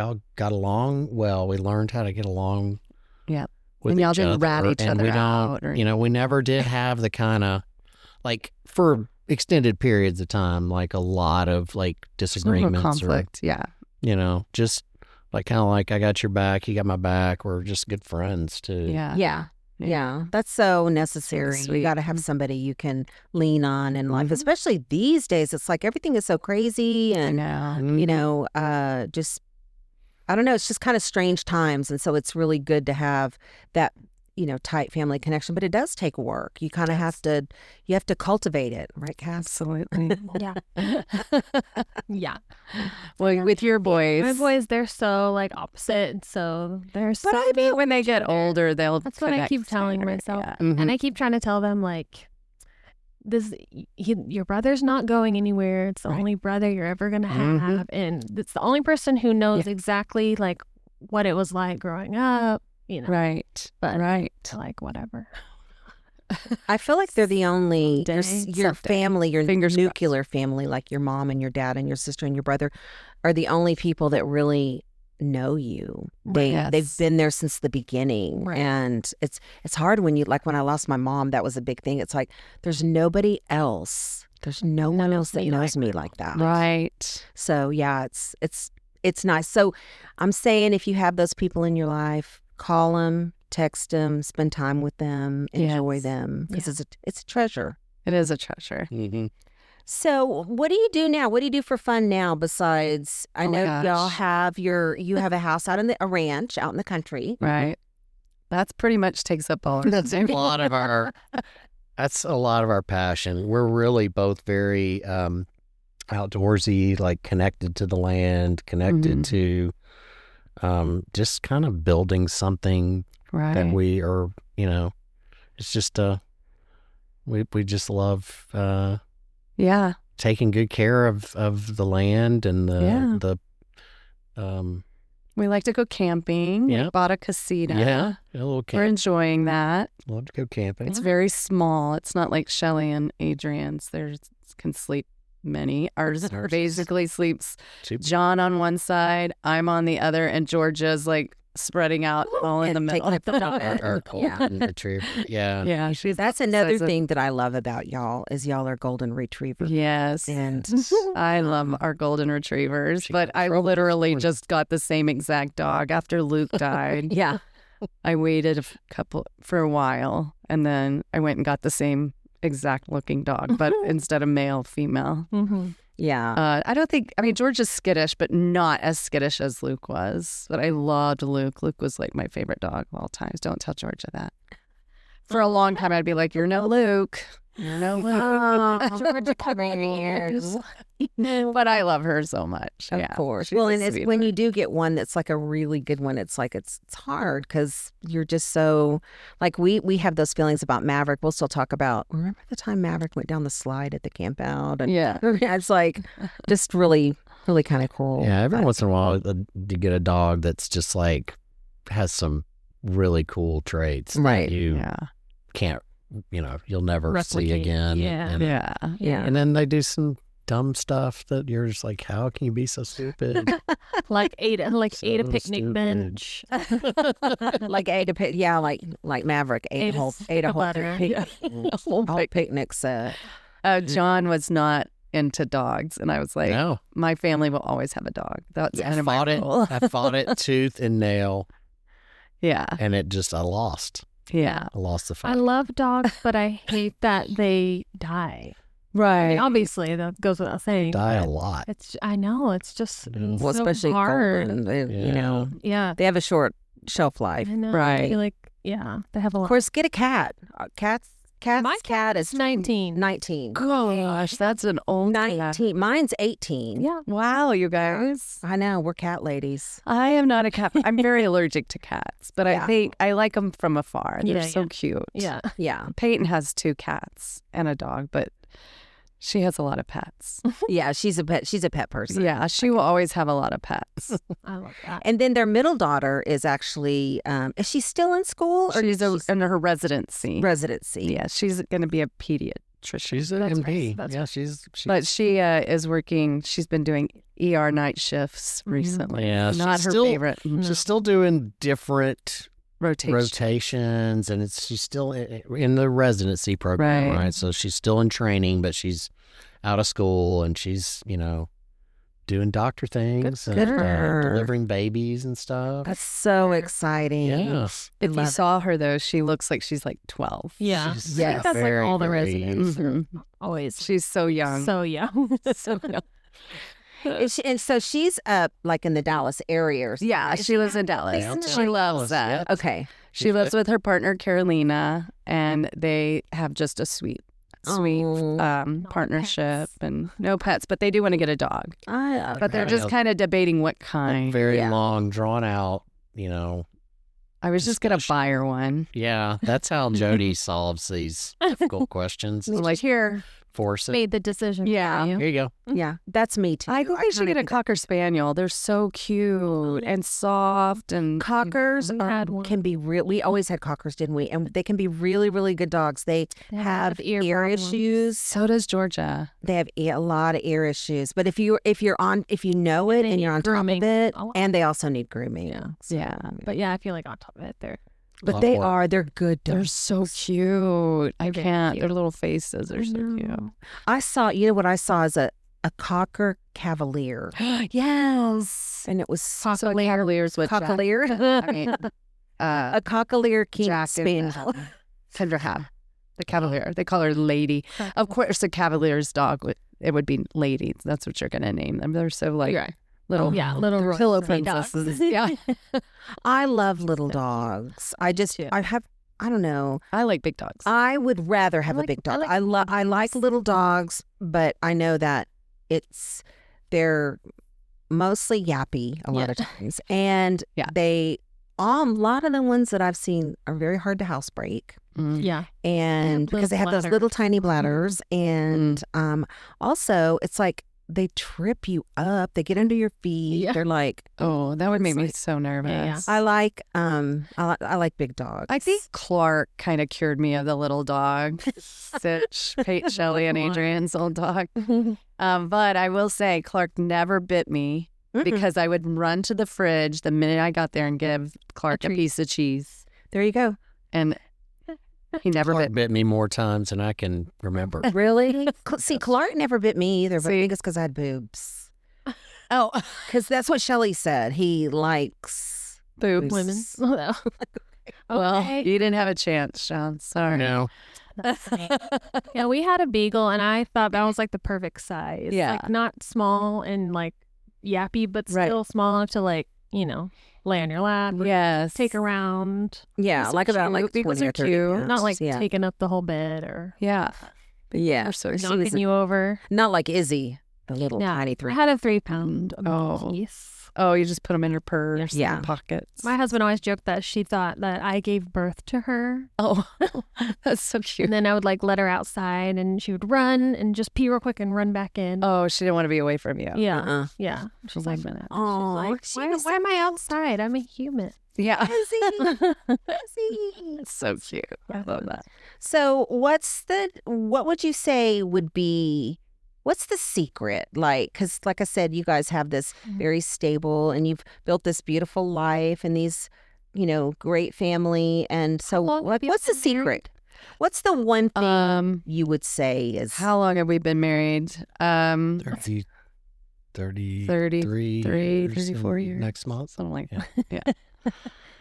Speaker 5: all got along well. We learned how to get along.
Speaker 4: Yep.
Speaker 5: With
Speaker 4: And y'all
Speaker 5: each
Speaker 4: didn't rat
Speaker 5: other,
Speaker 4: each
Speaker 5: and
Speaker 4: other
Speaker 5: we don't,
Speaker 4: out or-
Speaker 5: we never did have the kind of, for extended periods of time, a lot of
Speaker 4: There's no
Speaker 5: disagreements
Speaker 4: conflict. Yeah.
Speaker 5: or, just kind of I got your back, you got my back. We're just good friends too.
Speaker 4: Yeah.
Speaker 3: Yeah, that's so necessary. You
Speaker 4: Sweet.
Speaker 3: got to have somebody you can lean on in life, especially these days. It's like everything is so crazy,
Speaker 4: I
Speaker 3: and
Speaker 4: know.
Speaker 3: just I don't know. It's just kind of strange times, and so it's really good to have that tight family connection. But it does take work. You kind of have to cultivate it, right, Cass?
Speaker 4: Absolutely.
Speaker 2: Yeah. Yeah.
Speaker 4: Well, with your boys.
Speaker 2: My boys, they're so opposite. So they're so.
Speaker 4: But I mean, when they get older, they'll.
Speaker 2: That's what I
Speaker 4: connect
Speaker 2: keep telling
Speaker 4: better.
Speaker 2: myself.
Speaker 4: Yeah.
Speaker 2: And I keep trying to tell them your brother's not going anywhere. It's the only brother you're ever gonna have, and it's the only person who knows exactly what it was like growing up.
Speaker 4: Right.
Speaker 2: But
Speaker 4: right.
Speaker 2: Whatever.
Speaker 3: I feel like they're the only your
Speaker 4: Someday.
Speaker 3: family, your
Speaker 4: Fingers
Speaker 3: nuclear family, like your mom and your dad and your sister and your brother, are the only people that really know you. They've been there since the beginning, and it's hard when you when I lost my mom. That was a big thing. It's like there's nobody else. There's no one else that knows me like that.
Speaker 4: Right.
Speaker 3: So yeah, it's nice. So I'm saying if you have those people in your life, call them, text them, spend time with them, enjoy them, because it's a treasure.
Speaker 4: It is a treasure.
Speaker 5: Mm-hmm.
Speaker 3: So what do you do now? What do you do for fun now besides, I know y'all have you have a house out in a ranch out in the country.
Speaker 4: Right. That's pretty much takes up all our
Speaker 5: That's a lot of our passion. We're really both very outdoorsy, connected to the land, connected to just kind of building something that we are, it's just we just love taking good care of the land and the
Speaker 4: We like to go camping.
Speaker 5: Yeah.
Speaker 4: We bought a casita.
Speaker 5: Yeah, a little
Speaker 4: We're
Speaker 5: camp.
Speaker 4: enjoying that.
Speaker 5: Love to go camping.
Speaker 4: It's very small. It's not like Shelly and Adrian's. They can sleep many. Ours basically sleeps John on one side, I'm on the other, and Georgia's like spreading out all in the middle.
Speaker 5: Our golden retriever. Yeah.
Speaker 4: Yeah,
Speaker 3: That's another thing that I love about y'all is y'all are golden retrievers.
Speaker 4: Yes.
Speaker 3: And
Speaker 4: I love our golden retrievers, but I literally just got the same exact dog after Luke died.
Speaker 3: yeah.
Speaker 4: I waited for a while, and then I went and got the same exact looking dog, but instead of male, female.
Speaker 2: Mm-hmm.
Speaker 3: Yeah.
Speaker 4: I mean, George is skittish, but not as skittish as Luke was. But I loved Luke. Luke was like my favorite dog of all times. Don't tell Georgia that. For a long time, I'd be like, "You're no Luke. You're no Luke."
Speaker 3: Georgia covering your ears.
Speaker 4: But I love her so much.
Speaker 3: Of
Speaker 4: Yeah,
Speaker 3: course.
Speaker 4: she's
Speaker 3: Well,
Speaker 4: a
Speaker 3: and it's when
Speaker 4: sweetheart.
Speaker 3: you do get one that's like a really good one, it's like it's hard because you're just so like we have those feelings about Maverick. We'll still talk about. Remember the time Maverick went down the slide at the camp out, and
Speaker 4: Yeah.
Speaker 3: it's like just really kind of cool.
Speaker 5: Yeah, every once in a while you get a dog that's just like has some really cool traits that
Speaker 3: Right.
Speaker 5: you
Speaker 4: Yeah.
Speaker 5: can't, you'll never see
Speaker 2: Replicate.
Speaker 5: again.
Speaker 2: Yeah.
Speaker 5: And,
Speaker 4: Yeah.
Speaker 3: Yeah.
Speaker 5: and then they do some dumb stuff that you're just like, how can you be so stupid?
Speaker 2: Like ate a picnic
Speaker 5: stupid.
Speaker 2: bench.
Speaker 3: like like Maverick ate a whole
Speaker 2: butter.
Speaker 3: picnic, whole picnic set.
Speaker 4: John was not into dogs, and I was like,
Speaker 5: No,
Speaker 4: my family will always have a dog. That's kind of my
Speaker 5: fought it.
Speaker 4: rule.
Speaker 5: I fought it tooth and nail,
Speaker 4: Yeah.
Speaker 5: and I lost.
Speaker 4: Yeah.
Speaker 5: I lost the
Speaker 2: I
Speaker 5: fight.
Speaker 2: love dogs, but I hate that they die. I
Speaker 4: Right.
Speaker 2: mean, obviously, that goes without saying.
Speaker 5: Die a
Speaker 2: but
Speaker 5: lot.
Speaker 2: I know. It's just
Speaker 5: Yeah.
Speaker 3: Well,
Speaker 2: so
Speaker 3: especially
Speaker 2: hard.
Speaker 3: golden, they,
Speaker 2: Yeah.
Speaker 3: they have a short shelf life.
Speaker 2: I know.
Speaker 4: Right.
Speaker 2: I feel like, they have a
Speaker 3: Of
Speaker 2: lot.
Speaker 3: course, get a cat.
Speaker 2: My
Speaker 3: cat is
Speaker 2: 19.
Speaker 3: 19.
Speaker 4: Gosh, that's an old cat.
Speaker 3: 19. Mine's 18.
Speaker 2: Yeah.
Speaker 4: Wow, you guys.
Speaker 3: I know. We're cat ladies.
Speaker 4: I am not a cat. I'm very allergic to cats, but
Speaker 3: Yeah.
Speaker 4: I think I like them from afar. They're
Speaker 2: Yeah,
Speaker 4: so
Speaker 2: yeah.
Speaker 4: cute.
Speaker 2: Yeah.
Speaker 3: Yeah.
Speaker 4: Peyton has 2 cats and a dog, but she has a lot of pets.
Speaker 3: Yeah. She's a pet person.
Speaker 4: Yeah, she will always have a lot of pets.
Speaker 2: I love that.
Speaker 3: And then their middle daughter is actually, is she still in school or
Speaker 4: She's in her residency.
Speaker 3: residency?
Speaker 4: Yeah, she's going to be a pediatrician.
Speaker 5: She's an
Speaker 2: That's
Speaker 5: MD.
Speaker 2: nice. That's
Speaker 5: Yeah, she's
Speaker 4: But she is working. She's been doing ER night shifts recently.
Speaker 5: Yeah,
Speaker 4: Not
Speaker 5: she's
Speaker 4: her
Speaker 5: still-
Speaker 4: favorite.
Speaker 5: she's still doing different
Speaker 4: Rotation.
Speaker 5: rotations, and she's still in the residency program,
Speaker 4: Right.
Speaker 5: right? So she's still in training, but she's out of school, and she's doing doctor things
Speaker 3: Good
Speaker 5: and
Speaker 3: for her.
Speaker 5: delivering babies and stuff.
Speaker 3: That's so exciting.
Speaker 5: Yeah.
Speaker 4: If you saw her, though, she looks like she's like 12.
Speaker 2: Yeah.
Speaker 5: She's
Speaker 3: Yes.
Speaker 2: I think that's like
Speaker 5: very,
Speaker 2: all the
Speaker 5: very
Speaker 2: residents.
Speaker 4: Mhm.
Speaker 2: Always.
Speaker 4: She's so young.
Speaker 2: So young.
Speaker 4: so young.
Speaker 3: And so she's up like in the Dallas area. Or
Speaker 4: Yeah,
Speaker 3: something.
Speaker 4: she lives in Dallas.
Speaker 5: Downtown
Speaker 4: She loves
Speaker 5: Dallas,
Speaker 4: that.
Speaker 3: Okay.
Speaker 4: She lives with her partner, Carolina, and they have just a sweet
Speaker 3: Oh.
Speaker 4: partnership and no pets, but they do want to get a dog. But they're
Speaker 5: Yeah.
Speaker 4: just kind of debating what kind.
Speaker 5: very
Speaker 3: Yeah.
Speaker 5: long, drawn out.
Speaker 4: I was just going to buy her one.
Speaker 5: Yeah, that's how Jody solves these difficult questions.
Speaker 4: I'm like, here.
Speaker 5: Force it.
Speaker 2: Made the decision.
Speaker 4: Yeah.
Speaker 2: For you.
Speaker 5: Here you go.
Speaker 3: Yeah, that's me too.
Speaker 4: I think they should
Speaker 3: kinda
Speaker 4: get a
Speaker 3: think
Speaker 4: Cocker Spaniel. They're so cute and soft and
Speaker 3: Cockers
Speaker 2: We had one.
Speaker 3: can be real. We always had cockers, didn't we? And they can be really, really good dogs. They have
Speaker 2: ear
Speaker 3: ear
Speaker 2: problems.
Speaker 3: issues.
Speaker 4: so does Georgia.
Speaker 3: They have a lot of ear issues. But if you know it
Speaker 2: They
Speaker 3: and
Speaker 2: need
Speaker 3: you're on
Speaker 2: grooming
Speaker 3: top of it,
Speaker 2: a lot.
Speaker 3: and they also need grooming.
Speaker 2: Yeah.
Speaker 3: So,
Speaker 4: Yeah.
Speaker 2: But I feel like on top of it, they're
Speaker 3: but
Speaker 5: Lot
Speaker 3: they
Speaker 5: more.
Speaker 3: they're good
Speaker 4: They're
Speaker 3: dogs.
Speaker 4: so cute. I
Speaker 2: Very
Speaker 4: can't.
Speaker 2: cute.
Speaker 4: Their little faces are so cute.
Speaker 3: I saw, what I saw is a Cocker Cavalier,
Speaker 4: Yes.
Speaker 3: and it was
Speaker 4: Cavaliers with
Speaker 3: Cockalier,
Speaker 4: I mean,
Speaker 3: a Cockalier King
Speaker 4: Jack and
Speaker 3: Spaniel.
Speaker 4: Kendra have the Cavalier. They call her Lady. Of course, the Cavalier's dog would be Lady. That's what you're gonna name them. They're so like
Speaker 2: Right.
Speaker 4: little
Speaker 2: little
Speaker 4: pillow
Speaker 2: royalty
Speaker 4: princesses.
Speaker 2: dogs.
Speaker 4: Yeah,
Speaker 3: I love little dogs. I
Speaker 2: too.
Speaker 3: I don't know.
Speaker 4: I like big dogs.
Speaker 3: I would rather have a
Speaker 2: like-
Speaker 3: big
Speaker 2: I
Speaker 3: dog.
Speaker 2: like
Speaker 3: I like little dogs, but I know that they're mostly yappy a lot of times, and
Speaker 4: Yeah.
Speaker 3: a lot of the ones that I've seen are very hard to housebreak,
Speaker 2: Yeah.
Speaker 3: and
Speaker 2: Little
Speaker 3: because they have those
Speaker 2: bladders.
Speaker 3: little tiny bladders, and also it's like they trip you up. They get under your feet.
Speaker 2: Yeah.
Speaker 3: They're like,
Speaker 4: Oh, that would make me
Speaker 3: like-
Speaker 4: so nervous.
Speaker 2: Yeah.
Speaker 3: I like big dogs.
Speaker 4: I think Clark kind of cured me of the little dog. Sitch, Pete, Shelly, and Adrian's old dog. But I will say Clark never bit me because I would run to the fridge the minute I got there and give Clark a
Speaker 2: treat.
Speaker 4: piece of cheese.
Speaker 3: There you go.
Speaker 4: And he never
Speaker 5: Clark
Speaker 4: bit me.
Speaker 5: bit me more times than I can remember.
Speaker 3: Really? See, Clark never bit me either, but I
Speaker 4: See?
Speaker 3: think it's because I had boobs.
Speaker 4: Oh,
Speaker 3: Because that's what Shelly said. He likes
Speaker 4: boobs.
Speaker 2: Women.
Speaker 4: Well,
Speaker 2: Okay.
Speaker 4: you didn't have a chance, Sean. Sorry.
Speaker 5: No.
Speaker 2: Yeah, we had a beagle, and I thought that was like the perfect size.
Speaker 4: Yeah.
Speaker 2: Like not small and like yappy, but
Speaker 4: Right.
Speaker 2: still small enough to like, lay on your lap, or
Speaker 4: Yes.
Speaker 2: take around.
Speaker 3: Yeah, like about like
Speaker 4: Beagles
Speaker 3: 20
Speaker 4: are
Speaker 3: or 30
Speaker 4: cute.
Speaker 3: pounds.
Speaker 2: Not like
Speaker 3: yeah.
Speaker 2: taking up the whole bed or
Speaker 4: Yeah.
Speaker 3: Yeah.
Speaker 4: They're so cute.
Speaker 2: knocking you over.
Speaker 3: Not like Izzy, the little
Speaker 2: Yeah.
Speaker 3: tiny
Speaker 2: I
Speaker 3: 3.
Speaker 2: had a 3-pound
Speaker 4: Oh.
Speaker 2: piece.
Speaker 4: Oh, you just put them in your purse,
Speaker 3: Yeah.
Speaker 4: in pockets.
Speaker 2: My husband always joked that she thought that I gave birth to her.
Speaker 4: Oh, that's so cute.
Speaker 2: And then I would like let her outside and she would run and just pee real quick and run back in.
Speaker 4: Oh, she didn't want to be away from you.
Speaker 2: Yeah.
Speaker 3: Uh-uh.
Speaker 2: Yeah.
Speaker 4: She's like, minute.
Speaker 3: Oh,
Speaker 2: Why am I outside? I'm a human.
Speaker 4: Yeah.
Speaker 3: Izzy.
Speaker 4: It's so cute. I love that.
Speaker 3: So what would you say would be, what's the secret? Like, because like I said, you guys have this very stable and you've built this beautiful life and these, great family. And so
Speaker 2: long
Speaker 3: like,
Speaker 2: have you
Speaker 3: what's the
Speaker 2: been married?
Speaker 3: secret? What's the one thing you would say is,
Speaker 4: How long have we been married?
Speaker 5: 30, 33
Speaker 4: 34 years.
Speaker 5: next month.
Speaker 4: Something like
Speaker 5: Yeah.
Speaker 4: that. Yeah.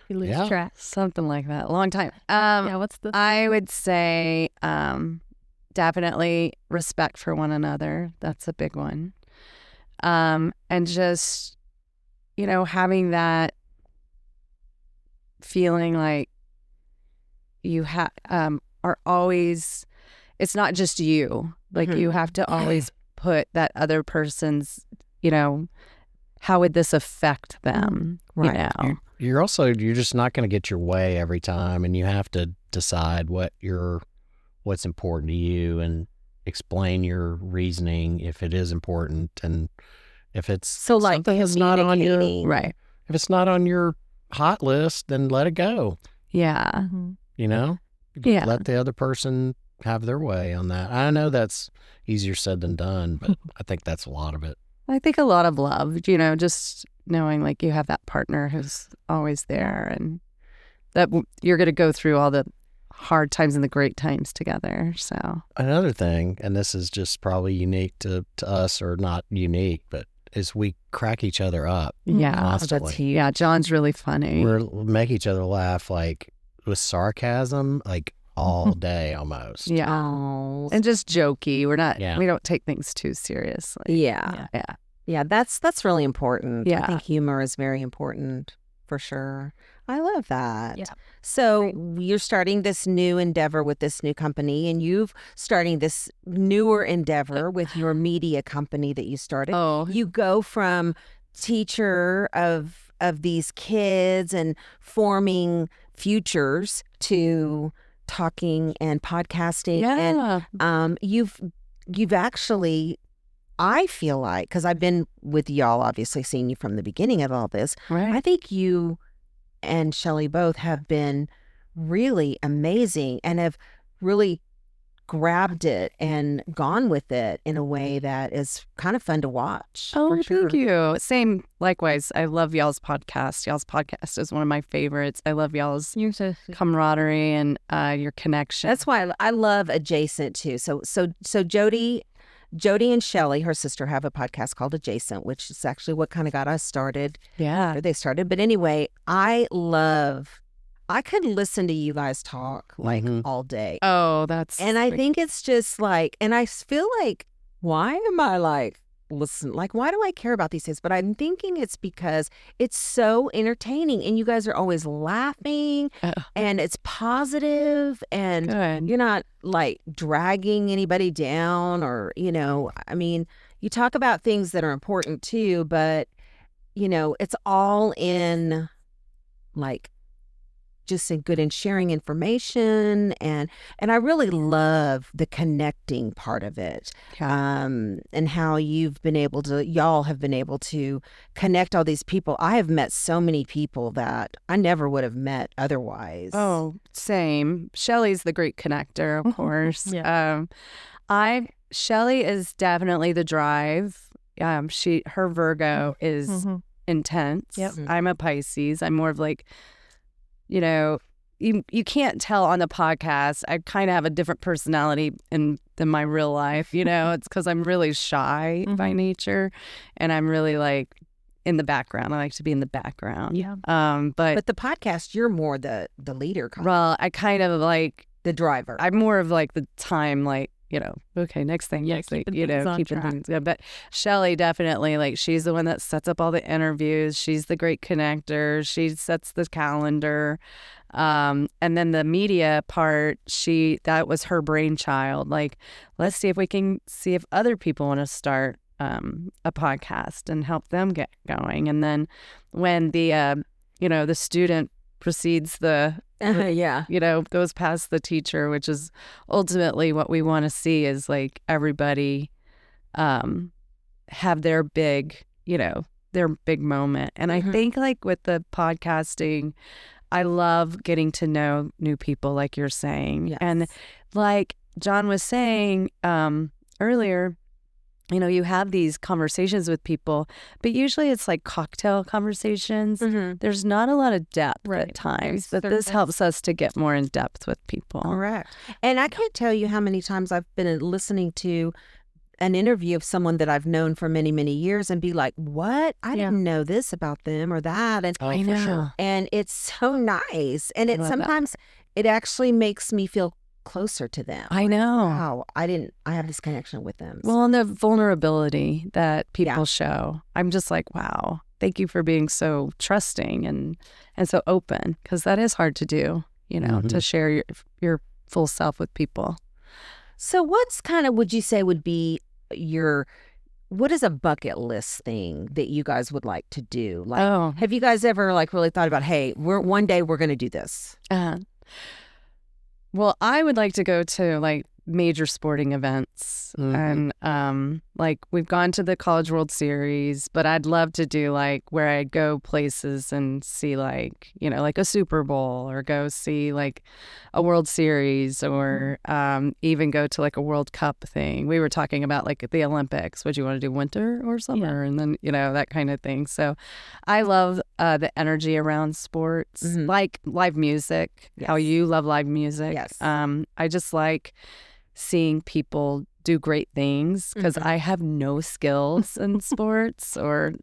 Speaker 2: You lose
Speaker 5: Yeah.
Speaker 2: track.
Speaker 4: Something like that. Long time.
Speaker 2: Yeah, what's the
Speaker 4: I would say definitely respect for one another. That's a big one. And just, having that feeling like you are always, it's not just you. Like
Speaker 3: Mhm.
Speaker 4: you have to always put that other person's, how would this affect them?
Speaker 3: Right.
Speaker 5: You're just not going to get your way every time, and you have to decide what's important to you and explain your reasoning if it is important, and if it's
Speaker 3: so like
Speaker 5: something that's not on your
Speaker 3: communicating.
Speaker 4: Right.
Speaker 5: if it's not on your hot list, then let it go.
Speaker 4: Yeah.
Speaker 2: Mhm.
Speaker 4: Yeah.
Speaker 5: Let the other person have their way on that. I know that's easier said than done, but I think that's a lot of it.
Speaker 4: I think a lot of love, just knowing like you have that partner who's always there and that you're going to go through all the hard times and the great times together. So,
Speaker 5: Another thing, and this is just probably unique to us, or not unique, but is we crack each other up
Speaker 4: yeah.
Speaker 5: constantly.
Speaker 4: Yeah, John's really funny.
Speaker 5: We make each other laugh like with sarcasm, like all day almost.
Speaker 4: Yeah.
Speaker 3: Oh.
Speaker 4: And just jokey.
Speaker 5: Yeah.
Speaker 4: We don't take things too seriously.
Speaker 3: Yeah.
Speaker 4: Yeah.
Speaker 3: Yeah, that's really important. I
Speaker 4: Yeah.
Speaker 3: think humor is very important for sure. I love that.
Speaker 2: Yeah.
Speaker 3: So you're starting this new endeavor with this new company, and you've starting this newer endeavor with your media company that you started.
Speaker 4: Oh,
Speaker 3: You go from teacher of these kids and forming futures to talking and podcasting. And
Speaker 4: yeah.
Speaker 3: you've actually, I feel like, because I've been with y'all, obviously seeing you from the beginning of all this,
Speaker 4: Right.
Speaker 3: I think you and Shelly both have been really amazing and have really grabbed it and gone with it in a way that is kind of fun to watch.
Speaker 4: Oh,
Speaker 3: for sure.
Speaker 4: thank you. Same, likewise. I love y'all's podcast. Y'all's podcast is one of my favorites. I love y'all's
Speaker 2: You're so sweet.
Speaker 4: camaraderie and your connection.
Speaker 3: That's why I love Adjacent too. So Jody and Shelly, her sister, have a podcast called Adjacent, which is actually what kind of got us started.
Speaker 4: yeah.
Speaker 3: Or they started. But anyway, I could listen to you guys talk like
Speaker 5: Mhm.
Speaker 3: all day.
Speaker 4: Oh, that's
Speaker 3: And I think it's just like, and I feel like, why am I like, listen, like, why do I care about these things? But I'm thinking it's because it's so entertaining and you guys are always laughing and it's positive and
Speaker 4: good.
Speaker 3: you're not like dragging anybody down or, I mean, you talk about things that are important too, but, it's all in like just good in sharing information, and I really love the connecting part of it. And how y'all have been able to connect all these people. I have met so many people that I never would have met otherwise.
Speaker 4: Oh, same. Shelly's the great connector, of course. Shelly is definitely the drive. Her Virgo is intense. I'm a Pisces. I'm more of like, you can't tell on the podcast. I kind of have a different personality than my real life. It's because I'm really shy by nature, and I'm really like in the background. I like to be in the background.
Speaker 3: Yeah.
Speaker 4: But
Speaker 3: the podcast, you're more the leader.
Speaker 4: Well, I kind of like
Speaker 3: the driver.
Speaker 4: I'm more of like the time, like, okay, next thing, keeping things good. But Shelly definitely, like, she's the one that sets up all the interviews. She's the great connector. She sets the calendar. And then the media part, that was her brainchild. Like, let's see if other people want to start a podcast and help them get going. And then when the student precedes goes past the teacher, which is ultimately what we want to see, is like everybody have their big moment. And I think like with the podcasting, I love getting to know new people, like you're saying.
Speaker 3: Yes.
Speaker 4: And like John was saying earlier, you have these conversations with people, but usually it's like cocktail conversations. There's not a lot of depth at times, but this helps us to get more in depth with people.
Speaker 3: Correct. And I can't tell you how many times I've been listening to an interview of someone that I've known for many, many years and be like, what? I didn't know this about them or that. And
Speaker 4: I know.
Speaker 3: For sure. And it's so nice. And sometimes it actually makes me feel closer to them.
Speaker 4: I know.
Speaker 3: Wow, I have this connection with them.
Speaker 4: Well, and the vulnerability that people show, I'm just like, wow, thank you for being so trusting and so open, because that is hard to do, to share your full self with people.
Speaker 3: So what's kind of, would you say would be what is a bucket list thing that you guys would like to do? Like, have you guys ever like really thought about, hey, one day we're going to do this?
Speaker 4: Well, I would like to go to like major sporting events, and like we've gone to the College World Series, but I'd love to do like where I'd go places and see like, like a Super Bowl, or go see like a World Series, or even go to like a World Cup thing. We were talking about like the Olympics. Would you want to do winter or summer? And then, that kind of thing. So I love the energy around sports, like live music, how you love live music.
Speaker 3: Yes.
Speaker 4: I just like seeing people do great things, because I have no skills in sports or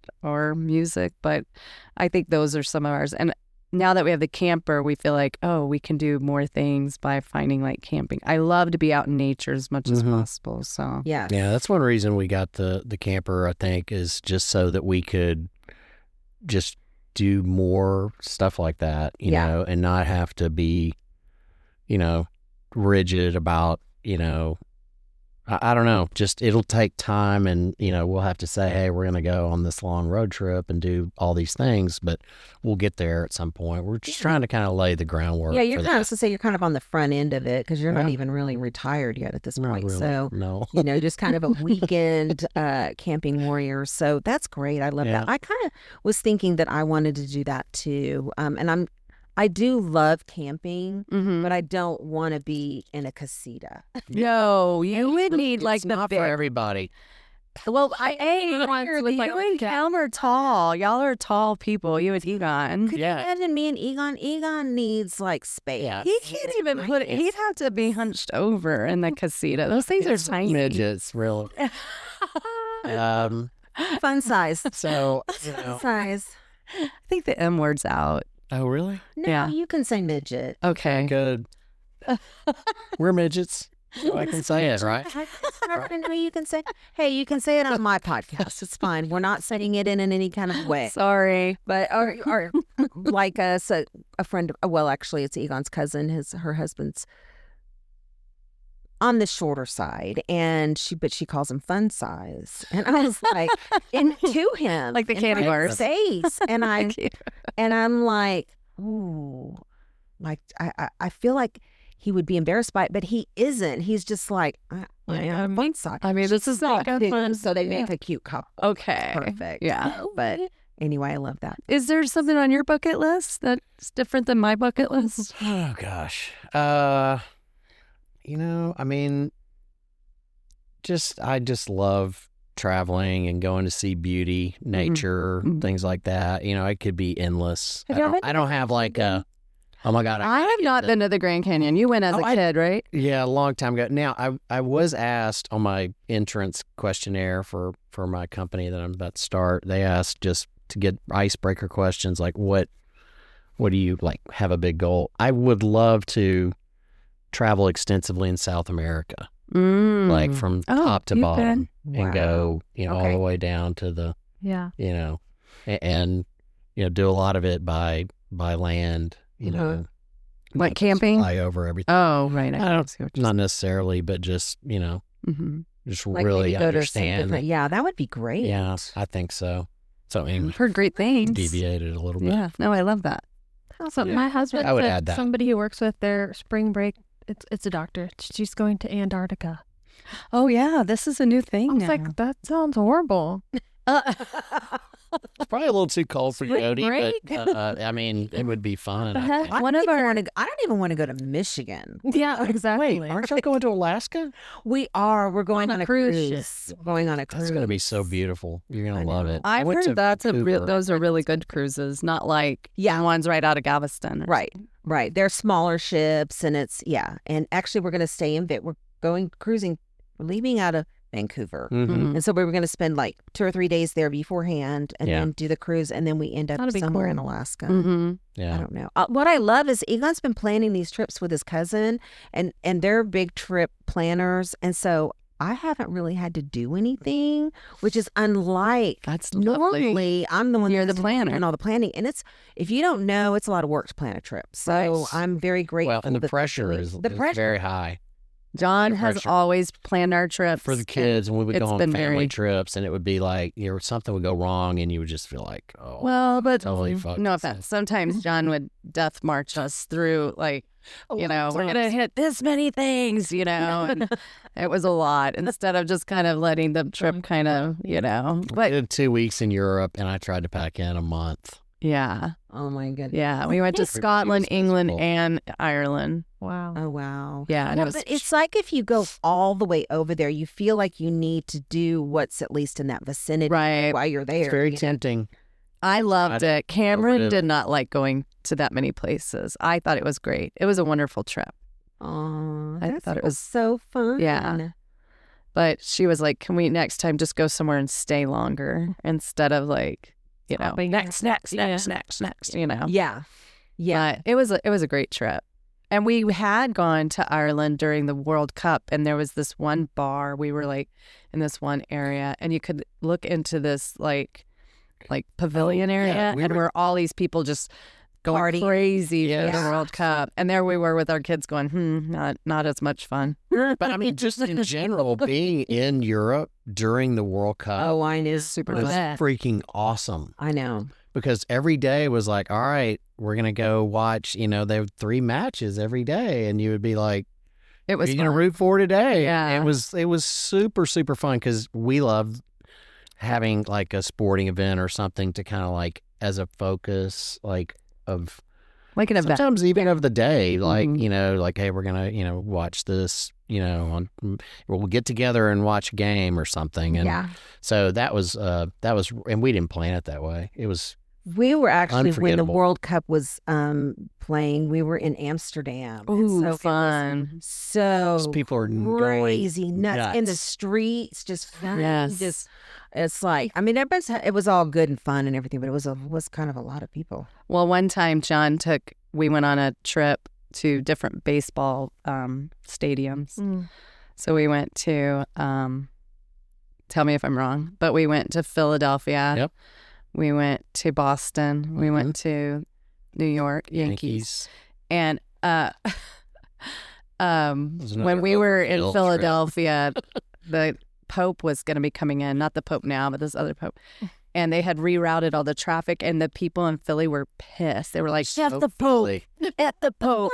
Speaker 4: music, but I think those are some of ours. And now that we have the camper, we feel like, we can do more things by finding like camping. I love to be out in nature as much as possible. So
Speaker 3: yeah,
Speaker 5: that's one reason we got the camper, I think, is just so that we could just do more stuff like that, you know, and not have to be, rigid about, I don't know, just it'll take time, and, we'll have to say, hey, we're going to go on this long road trip and do all these things, but we'll get there at some point. We're just trying to kind of lay the groundwork.
Speaker 3: Yeah, you're kind of on the front end of it, because you're not even really retired yet at this point.
Speaker 5: Really,
Speaker 3: so,
Speaker 5: no.
Speaker 3: Just kind of a weekend camping warrior. So that's great. I love that. I kind of was thinking that I wanted to do that too. And I do love camping, but I don't want to be in a casita.
Speaker 4: No, you would need like the
Speaker 5: not
Speaker 4: big.
Speaker 5: for everybody.
Speaker 4: Well, you and Cam are tall. Y'all are tall people. You and Egon.
Speaker 3: Could you imagine me and Egon? Egon needs like space.
Speaker 5: Yeah.
Speaker 4: He can't even put it. He'd have to be hunched over in the casita. Those things are tiny.
Speaker 5: Midgets, really.
Speaker 3: Fun size.
Speaker 5: So,
Speaker 3: Size.
Speaker 4: I think the M word's out.
Speaker 5: Oh, really?
Speaker 3: No, you can say midget.
Speaker 4: Okay.
Speaker 5: Good. We're midgets. So I can say it, right?
Speaker 3: No, you can say, hey, you can say it on my podcast. It's fine. We're not saying it in any kind of way.
Speaker 4: Sorry.
Speaker 3: But, or like us, a friend, well, actually, it's Egon's cousin, her husband's on the shorter side, but she calls him fun size, and I was like, into him,
Speaker 4: like the candy bars
Speaker 3: face, and I'm like, ooh, Like I feel like he would be embarrassed by it, but he isn't. He's just like, I am fun side.
Speaker 4: I mean, this is not fun.
Speaker 3: So they make a cute couple.
Speaker 4: Okay.
Speaker 3: Perfect.
Speaker 4: Yeah.
Speaker 3: But anyway, I love that.
Speaker 4: Is there something on your bucket list that's different than my bucket list?
Speaker 5: Oh gosh. I mean, I just love traveling and going to see beauty, nature, things like that. It could be endless. I don't have like a, oh my God.
Speaker 4: I have not been to the Grand Canyon. You went as a kid, right?
Speaker 5: Yeah, a long time ago. Now, I was asked on my entrance questionnaire for my company that I'm about to start, they asked just to get icebreaker questions like, what do you like have a big goal? I would love to travel extensively in South America, like from top to bottom and go, all the way down to the, and do a lot of it by land,
Speaker 4: like camping,
Speaker 5: fly over everything.
Speaker 4: Oh, right.
Speaker 5: I don't see what not necessarily, but just, just like really understand.
Speaker 3: Yeah, that would be great.
Speaker 5: Yeah, I think so. So
Speaker 4: I've heard great things.
Speaker 5: Deviated a little bit.
Speaker 4: Yeah, no, I love that.
Speaker 2: Also, my husband
Speaker 5: I would
Speaker 2: said
Speaker 5: add that.
Speaker 2: somebody who works with their spring break, it's a doctor. She's going to Antarctica.
Speaker 4: Oh, yeah, this is a new thing
Speaker 2: I was
Speaker 4: now.
Speaker 2: like, that sounds horrible.
Speaker 5: It's probably a little too cold for Jody, but I mean, it would be fun.
Speaker 3: I don't even want to go to Michigan.
Speaker 2: Yeah, exactly.
Speaker 5: Wait, aren't y'all going to Alaska?
Speaker 3: We are. We're going on a cruise.
Speaker 2: ship.
Speaker 3: We're going on a cruise.
Speaker 5: That's going to be so beautiful. You're going to love it.
Speaker 4: I've heard those are really good cruises, not like ones right out of Galveston.
Speaker 3: Right. They're smaller ships, and and actually we're going to stay in We're going cruising. We're leaving out of Vancouver. And so we were going to spend like 2 or 3 days there beforehand and then do the cruise. And then we end up somewhere in Alaska.
Speaker 5: Yeah.
Speaker 3: I don't know. What I love is Egon's been planning these trips with his cousin and they're big trip planners. And so I haven't really had to do anything, which is unlike
Speaker 4: that's
Speaker 3: normally I'm the one
Speaker 4: you're the planner
Speaker 3: and all the planning. And if you don't know, it's a lot of work to plan a trip. So I'm very grateful.
Speaker 5: Well, and the pressure is very high.
Speaker 4: John has always planned our trips
Speaker 5: for the kids, and we would go on family trips, and it would be like something would go wrong, and you would just feel like, oh,
Speaker 4: well, but
Speaker 5: totally fucked.
Speaker 4: No offense. Sometimes John would death march us through, like, we're gonna hit this many things, and it was a lot. Instead of just kind of letting the trip kind of,
Speaker 5: But I did 2 weeks in Europe, and I tried to pack in a month.
Speaker 4: Yeah.
Speaker 3: Oh my goodness.
Speaker 4: Yeah, we went to Scotland, England, and Ireland.
Speaker 2: Wow.
Speaker 3: Oh wow.
Speaker 4: Yeah,
Speaker 3: but it's like if you go all the way over there, you feel like you need to do what's at least in that vicinity while you're there.
Speaker 5: It's very tempting.
Speaker 4: I loved it. Cameron did not like going to that many places. I thought it was great. It was a wonderful trip.
Speaker 3: Oh,
Speaker 4: I thought it was
Speaker 3: so fun.
Speaker 4: Yeah. But she was like, can we next time just go somewhere and stay longer instead of like, next,
Speaker 3: Yeah. Yeah.
Speaker 4: But it was a great trip. And we had gone to Ireland during the World Cup, and there was this one bar. We were like in this one area, and you could look into this like pavilion area, and where all these people just going crazy for the World Cup. And there we were with our kids going, not as much fun.
Speaker 5: But I mean, just in general, being in Europe during the World Cup
Speaker 3: is super
Speaker 5: freaking awesome.
Speaker 3: I know.
Speaker 5: Because every day was like, all right, we're going to go watch, they have 3 matches every day. And you would be like,
Speaker 4: it was
Speaker 5: you're going to root for today.
Speaker 4: Yeah.
Speaker 5: It was super, super fun because we love having like a sporting event or something to kind of like as a focus, like of
Speaker 4: like an event.
Speaker 5: Sometimes even of the day, like, like, hey, we're going to, watch this, we'll get together and watch a game or something. And so that was, and we didn't plan it that way. It was,
Speaker 3: we were actually, when the World Cup was playing, we were in Amsterdam.
Speaker 4: Ooh, so fun.
Speaker 3: So
Speaker 5: people are
Speaker 3: crazy, nuts in the streets, just it's like, I mean, it was all good and fun and everything, but it was kind of a lot of people.
Speaker 4: Well, one time we went on a trip to different baseball stadiums. So we went to, tell me if I'm wrong, but we went to Philadelphia.
Speaker 5: Yep.
Speaker 4: We went to Boston. We went to New York, Yankees. And when we were in Philadelphia, the Pope was going to be coming in, not the Pope now, but this other Pope. and they had rerouted all the traffic, and the people in Philly were pissed. They were like, F the Pope, F the Pope.